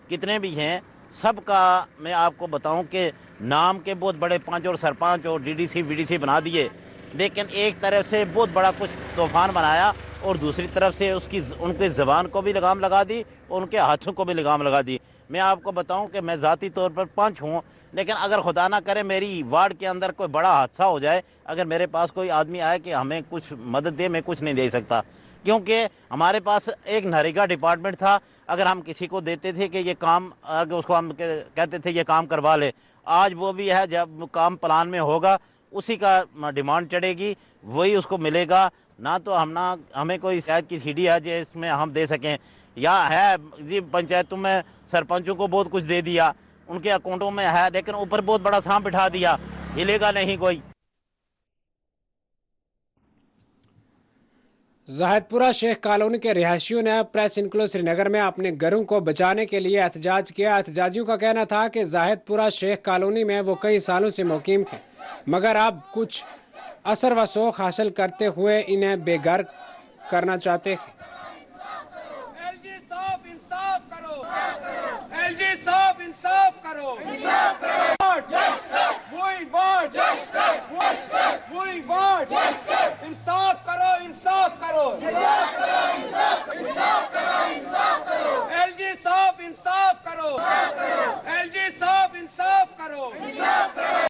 कितने भी हैं सबका मैं आपको बताऊं कि नाम के बहुत बड़े 5 और सरपंच और डीडीसी वीडीसी बना दिए, लेकिन एक तरफ से बहुत बड़ा कुछ तूफान बनाया और दूसरी तरफ से उनकी ज़बान को भी लगाम लगा दी और उनके हाथों को भी लगाम लगा दी। मैं आपको बताऊं कि मैं ज़ाती तौर पर पंच हूं, लेकिन अगर खुदा ना करे मेरी वार्ड के अंदर कोई बड़ा हादसा हो जाए, अगर मेरे पास कोई आदमी आए कि हमें कुछ मदद दे, मैं कुछ नहीं दे सकता, क्योंकि हमारे पास एक नरेगा डिपार्टमेंट था। अगर हम किसी को देते थे कि ये काम, अगर उसको हम कहते थे ये काम करवा ले, आज वो भी है, जब काम प्लान में होगा उसी का डिमांड चढ़ेगी, वही उसको मिलेगा। ना तो हमें कोई शायद की सीढ़ी है जिसमें हम दे सकें, या है जी पंचायतों में सरपंचों को बहुत कुछ दे दिया, उनके अकाउंटों में है, लेकिन ऊपर बहुत बड़ा सांप बिठा दिया, हिलेगा नहीं कोई। जाहिदपुरा शेख कॉलोनी के रिहायशियों ने प्रेस इनक्लोज श्रीनगर में अपने घरों को बचाने के लिए एहतजाज किया। एहतजाजियों का कहना था कि जाहिदपुरा शेख कॉलोनी में वो कई सालों से मुकीम थे, मगर अब कुछ असर व शौक हासिल करते हुए इन्हें बेघर करना चाहते हैं। एलजी साहब इंसाफ करो, एलजी साहब इंसाफ करो, इंसाफ करो, इंसाफ करो, इंसाफ करो, इंसाफ करो, इंसाफ करो, एलजी साहब इंसाफ करो, एलजी साहब इंसाफ करो, इंसाफ करो।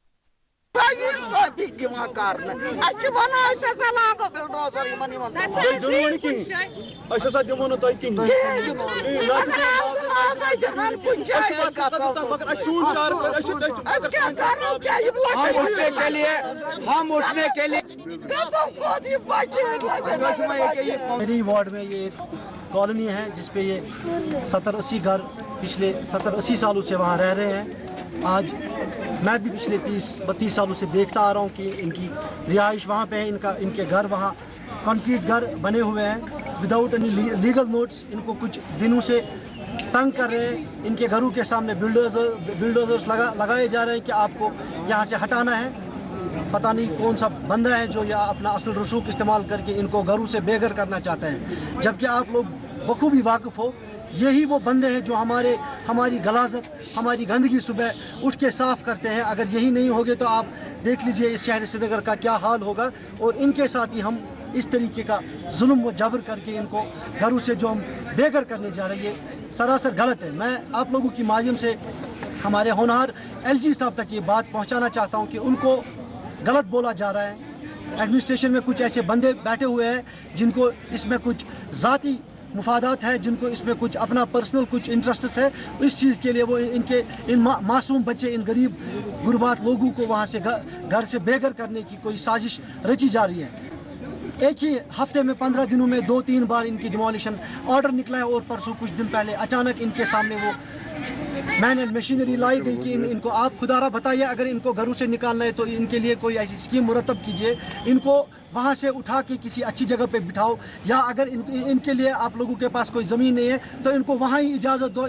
हम उठने के लिए मेरी वार्ड में ये एक कॉलोनी है जिसपे ये 70-80 घर पिछले 70-80 सालों से वहाँ रह रहे हैं। आज मैं भी पिछले 30-32 सालों से देखता आ रहा हूँ कि इनकी रिहाइश वहाँ पे है, इनके घर वहाँ कंक्रीट घर बने हुए हैं विदाउट एनी लीगल नोट्स। इनको कुछ दिनों से तंग कर रहे हैं। इनके घरों के सामने बिल्डोजर्स लगाए जा रहे हैं कि आपको यहाँ से हटाना है। पता नहीं कौन सा बंदा है जो यह अपना असल रसूख इस्तेमाल करके इनको घरों से बेघर करना चाहते हैं, जबकि आप लोग बखूबी वाकिफ़ हो यही वो बंदे हैं जो हमारी गलाजत, हमारी गंदगी सुबह उठ के साफ़ करते हैं। अगर यही नहीं होगे तो आप देख लीजिए इस शहर श्रीनगर का क्या हाल होगा। और इनके साथ ही हम इस तरीके का जुल्म व जबर करके इनको घरों से जो हम बेघर करने जा रहे हैं, ये सरासर गलत है। मैं आप लोगों की माध्यम से हमारे होनहार एलजी साहब तक ये बात पहुँचाना चाहता हूँ कि उनको गलत बोला जा रहा है। एडमिनिस्ट्रेशन में कुछ ऐसे बंदे बैठे हुए हैं जिनको इसमें कुछ ज़ाती मुफादात है, जिनको इसमें कुछ अपना पर्सनल कुछ इंटरेस्ट है। इस चीज़ के लिए वो इन मासूम बच्चे, इन गरीब गुरबात लोगों को वहाँ से घर से बेघर करने की कोई साजिश रची जा रही है। एक ही हफ्ते में 15 दिनों में 2-3 बार इनकी डिमोलिशन ऑर्डर निकला है और परसों कुछ दिन पहले अचानक इनके सामने वो मैन एंड मशीनरी लाई गई कि इनको आप खुदारा बताइए, अगर इनको घरों से निकालना है तो इनके लिए कोई ऐसी स्कीम मुरतब कीजिए, इनको वहाँ से उठा के किसी अच्छी जगह पे बिठाओ, या अगर इनके लिए आप लोगों के पास कोई ज़मीन नहीं है तो इनको वहाँ ही इजाज़त दो।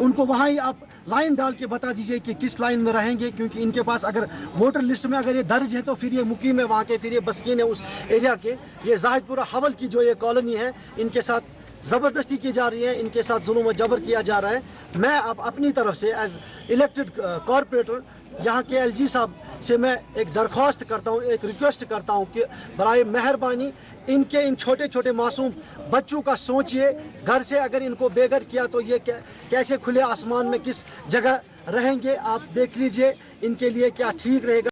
उनको वहाँ ही आप लाइन डाल के बता दीजिए कि किस लाइन में रहेंगे, क्योंकि इनके पास अगर वोटर लिस्ट में अगर ये दर्ज है तो फिर ये मुकीम है वहाँ के, फिर ये बस्कीन है उस एरिया के। ये जाहिदपुरा हवल की जो ये कॉलोनी है, इनके साथ ज़बरदस्ती की जा रही है, इनके साथ जुल्म व जबर किया जा रहा है। मैं अब अपनी तरफ से एज इलेक्टेड कॉरपोरेटर यहाँ के एलजी साहब से मैं एक दरख्वास्त करता हूँ, एक रिक्वेस्ट करता हूँ कि बराए मेहरबानी इनके इन छोटे छोटे मासूम बच्चों का सोचिए। घर से अगर इनको बेघर किया तो ये कैसे खुले आसमान में किस जगह रहेंगे, आप देख लीजिए इनके लिए क्या ठीक रहेगा।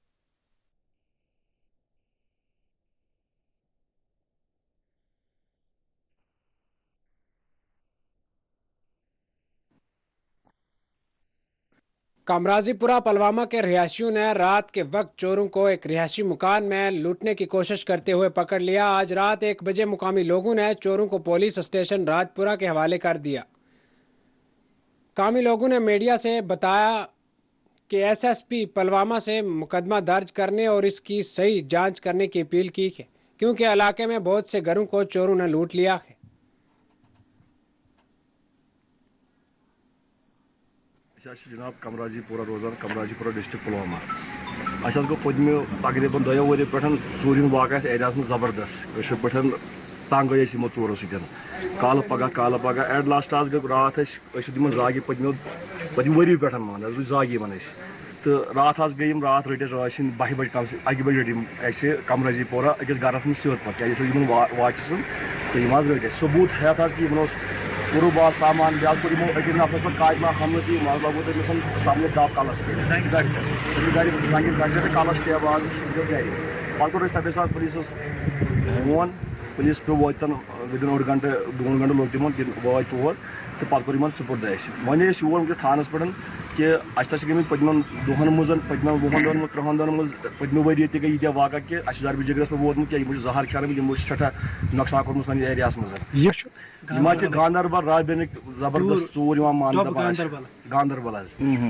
कामराजीपुरा पलवामा के रिहायशियों ने रात के वक्त चोरों को एक रिहायशी मकान में लूटने की कोशिश करते हुए पकड़ लिया। आज रात 1 बजे मुकामी लोगों ने चोरों को पुलिस स्टेशन राजपुरा के हवाले कर दिया। कामी लोगों ने मीडिया से बताया कि एसएसपी पलवामा से मुकदमा दर्ज करने और इसकी सही जांच करने की अपील की है, क्योंकि इलाके में बहुत से घरों को चोरों ने लूट लिया है। जनाब कमराजीपुरा रोजान कमराजीपुरा डिस्ट्रिक्ट पुलवामा अस गो पदमो तकरीबन 2 वरी पे चूरिन वाक़ एरिया में जबरदस्त पे तंग गई यमो चोरों सत कल पगह एट लास्ट आज गई रात जागे पदम वरी पे मान जागे वन तो रात गई रात रट राशन 12 बजे कम 1 बजे रट कमराजीपुरा अकिस गरस में सिर पे वाच तो रट सबूत हेत कि पुरु बाल सामान ब्या कोर अकिस नफर पे काजमा हमले की माज लगो तमिस सामने दाव कलस पे गाड़ी तो कलस टेब आज गाड़ी पे कोर तबे साथ पुलिस फोन पुलिस पे वातन विदिन 1 घंटे 2 घंटे लोग तम वात तौर तो पे कोर सुपुर्द वन यूर वनस थानस पे कि गई पदमन दोहन मज पदमन वुहन दोन त्रहन दोन मज पदम वरी तक गई यह वाक़ कि दरब जिगरस पे वोतमुत कि जहर खेल सठा नुकसान कोर्मुत सन एरिया मज गांधरबल राजबेन जबरदस्त चूर मान गांधरबल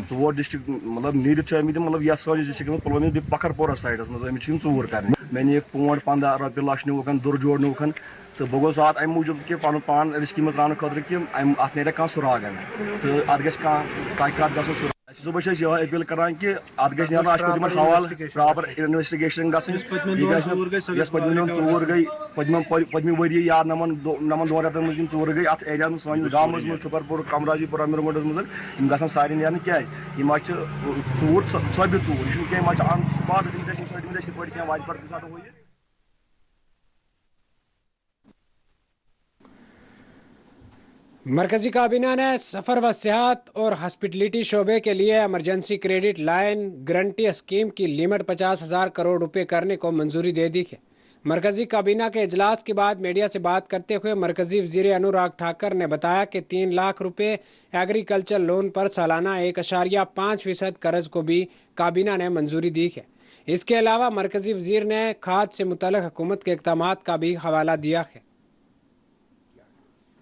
चोर डिस्ट्रिक्ट मतलब नीरत मतलब यह सानी डिस्ट्रिक्ट में पुलवामा पखरपोरा साइडस मज चूर कर मैंने एक पोंट 15 रुपये लक्ष नुकन दुर जोड़ नुकन तो बह गो अत अमि मूजूब कि पन पान रिस्क में त्राने खतर कि अत नेर कह सुराग तो अत ग तहकीकात गो सुराग सुबह यह अपील करान कि अत ग हवाले प्रॉपर इन्वेस्टिगेशन पदम चूर गई पदम वरी या नमन 2 रेतन मज चूर गई अत एरिया में सन गाँव मज ठुकरपुर कमराजीपुर अमीरगोंडस मज ग सारे नीर क्या चूर साबित चूर यह ऑन स्पॉट पे वाज मरकजी काबीना ने सफ़र व सेहत और हॉस्पिटलिटी शोबे के लिए emergency credit line guarantee scheme की लिमिट 50,000 करोड़ रुपए करने को मंजूरी दे दी है। मरकजी काबीना के इजलास के बाद मीडिया से बात करते हुए मरकजी वज़ीर अनुराग ठाकर ने बताया कि 3 लाख रुपए एग्रीकल्चर लोन पर सालाना 1.5% कर्ज को भी काबीना ने मंजूरी दी है। इसके अलावा मरकजी वज़ीर ने खाद से मुतल्लिक़ हुकूमत के इक़दामात का भी हवाला दिया है।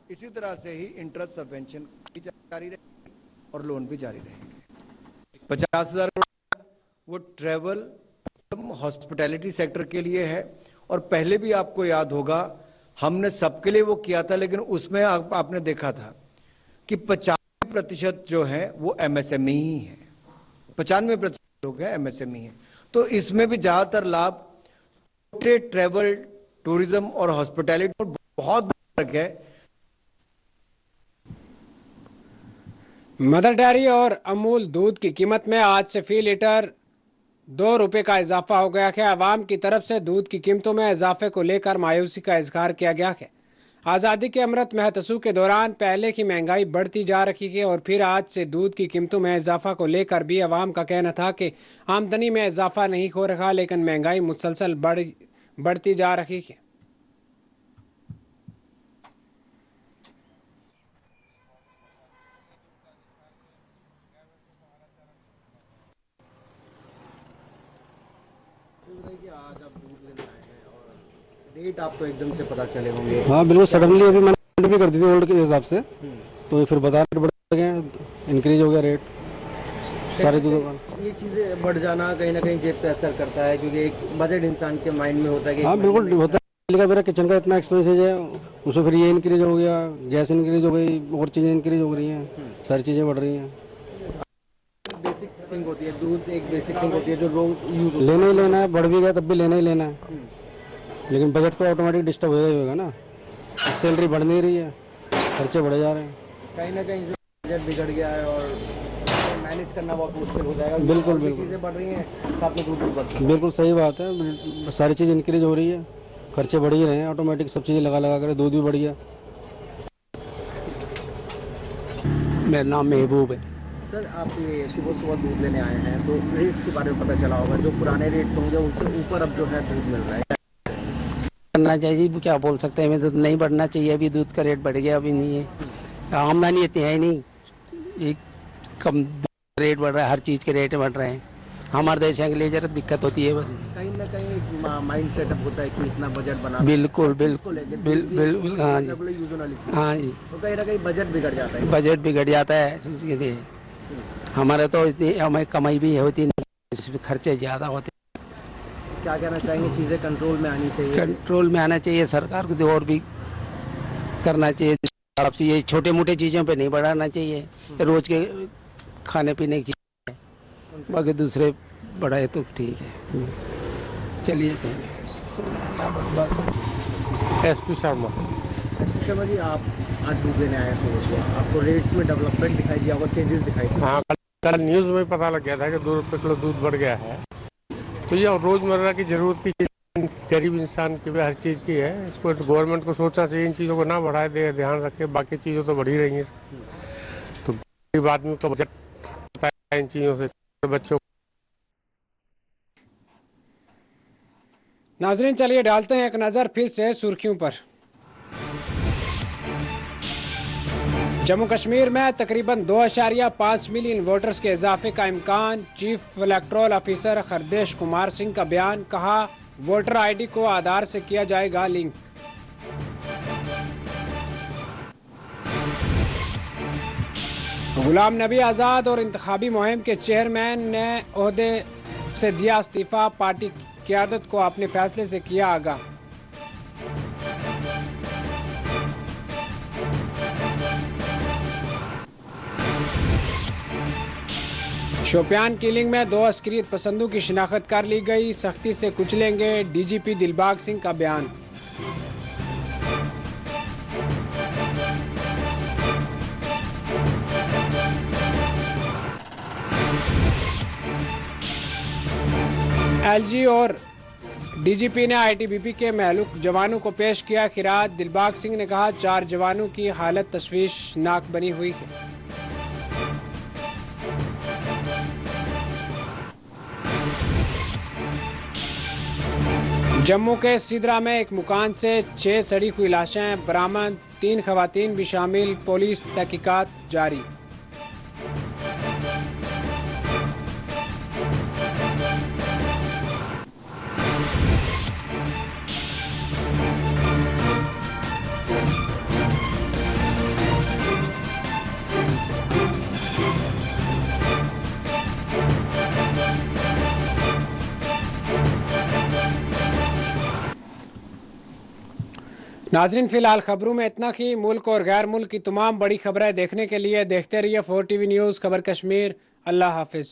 इसी तरह से ही इंटरेस्ट सबवेंशन भी जारी रहेगी और लोन भी जारी रहेंगे। 50,000 करोड़ वो ट्रैवल हॉस्पिटैलिटी सेक्टर के लिए है और पहले भी आपको याद होगा हमने सबके लिए वो किया था, लेकिन उसमें आपने देखा था कि 95% जो है वो एमएसएमई ही है, 95% लोग हैं एमएसएमई है। तो इसमें भी ज्यादातर लाभ ट्रैवल टूरिज्म और हॉस्पिटैलिटी और बहुत फर्क है। मदर डेयरी और अमूल दूध की कीमत में आज से फी लीटर 2 रुपये का इजाफा हो गया है। आवाम की तरफ से दूध की कीमतों में इजाफे को लेकर मायूसी का इजहार किया गया है। आज़ादी के अमृत महोत्सव के दौरान पहले की महंगाई बढ़ती जा रही है और फिर आज से दूध की कीमतों में इजाफा को लेकर भी आवाम का कहना था कि आमदनी में इजाफा नहीं हो रहा, लेकिन महंगाई मुसलसल बढ़ती जा रही है। रेट आपको एकदम से पता चले होंगे? हाँ बिल्कुल, सडनली अभी मैंने भी कर दी थी ओल्ड के हिसाब से, तो फिर बता रेट बढ़ गए, इंक्रीज हो गया रेट सारे दूध का। ये चीज़ें बढ़ जाना कहीं ना कहीं जेब पे असर करता है, क्योंकि एक बजट इंसान के माइंड में होता है कि हाँ बिल्कुल होता है। मेरा किचन का इतना एक्सपेंसिव है, उसमें फिर ये इंक्रीज हो गया, गैस इंक्रीज हो गई और चीज़ें इंक्रीज हो रही हैं, सारी चीज़ें बढ़ रही हैं। बेसिक थिंग होती है, दूध एक बेसिक थिंग होती है जो लोग यूज लेना ही लेना है, बढ़ भी गया तब भी लेना ही लेना है, लेकिन बजट तो ऑटोमेटिक डिस्टर्ब होगा ना, सैलरी बढ़ नहीं रही है, खर्चे बढ़े जा रहे हैं। कहीं ना कहीं बजट बिगड़ गया है और मैनेज करना बहुत मुश्किल हो जाएगा। बिल्कुल बिल्कुल चीज़ें बढ़ रही हैं, साथ में दूध भी बढ़ रही है। बिल्कुल सही बात है, सारी चीज़ इंक्रीज हो रही है, खर्चे बढ़ ही रहे हैं, ऑटोमेटिक सब चीज़ें लगा कर दूध भी बढ़ गया। मेरा नाम महबूब है। सर आप ये सुबह दूध लेने आए हैं तो रेट्स के बारे में पता चला होगा, जो पुराने रेट्स होंगे उससे ऊपर अब जो है दूध मिल रहा है, बढ़ना चाहिए, क्या बोल सकते हैं, तो नहीं बढ़ना चाहिए। अभी दूध का रेट बढ़ गया, अभी नहीं है, आमदनी इतनी है नहीं, एक कम रेट बढ़ रहा है, हर चीज़ के रेट बढ़ रहे हैं। हमारे देश के लिए जरा दिक्कत होती है बस। कहीं ना कहीं माइंड सेटअप होता है कि इतना बजट बना, बिल्कुल बिल्कुल बिल्कुल, हाँ जी हाँ जी, तो कहीं ना कहीं बजट बिगड़ जाता है, बजट बिगड़ जाता है। इसके लिए हमारे तो इतनी हमें कमाई भी होती नहीं, खर्चे ज़्यादा होते। क्या कहना चाहेंगे, चीज़ें कंट्रोल में आनी चाहिए? कंट्रोल में आना चाहिए, सरकार को तो और भी करना चाहिए, ये छोटे मोटे चीज़ों पे नहीं बढ़ाना चाहिए, रोज के खाने पीने की चीज़ें, बाकी दूसरे बढ़ाए तो ठीक है। चलिए एसपी शर्मा। एसपी शर्मा जी, आप आज दूध लेने आए हैं, तो आपको रेट्स में डेवलपमेंट दिखाई दिया होगा, चेंजेस दिखाई दिए? हाँ, कल न्यूज़ में पता लग गया था कि 2 रुपये किलो दूध बढ़ गया है, तो ये रोज़मर्रा की ज़रूरत की चीज़ गरीब इंसान की भी हर चीज़ की है, इसको गवर्नमेंट को सोचना चाहिए, इन चीज़ों को ना बढ़ाए दे, ध्यान रखे, बाकी चीज़ों तो बढ़ ही रही हैं, तो गरीब आदमी का बजट होता है इन चीज़ों से, बच्चों। नाजरीन चलिए डालते हैं एक नज़र फिर से सुर्खियों पर। जम्मू कश्मीर में तकरीबन 2.5 मिलियन वोटर्स के इजाफे का इम्कान। Chief electoral officer Hardesh Kumar Singh का बयान। कहा, वोटर आईडी को आधार से किया जाएगा लिंक। गुलाम नबी आज़ाद और इंतखाबी मुहिम के चेयरमैन ने ओहदे से दिया इस्तीफा। पार्टी क़यादत को अपने फैसले से किया आगाह। शोपियान किलिंग में 2 अस्करियत पसंदों की शिनाख्त कर ली गई। सख्ती से कुचलेंगे, डीजीपी दिलबाग सिंह का बयान। एलजी और डीजीपी ने आईटीबीपी के महलूक जवानों को पेश किया खिराज। दिलबाग सिंह ने कहा, 4 जवानों की हालत तशवीशनाक बनी हुई है। जम्मू के सिदरा में एक मकान से 6 सड़ी हुई लाशें बरामद। 3 खवातीन भी शामिल। पुलिस तहकीकात जारी। नाजरीन, फिलहाल खबरों में इतना ही। मुल्क और गैर मुल्क की तमाम बड़ी खबरें देखने के लिए देखते रहिए 4 TV न्यूज़ खबर कश्मीर। अल्लाह हाफिज।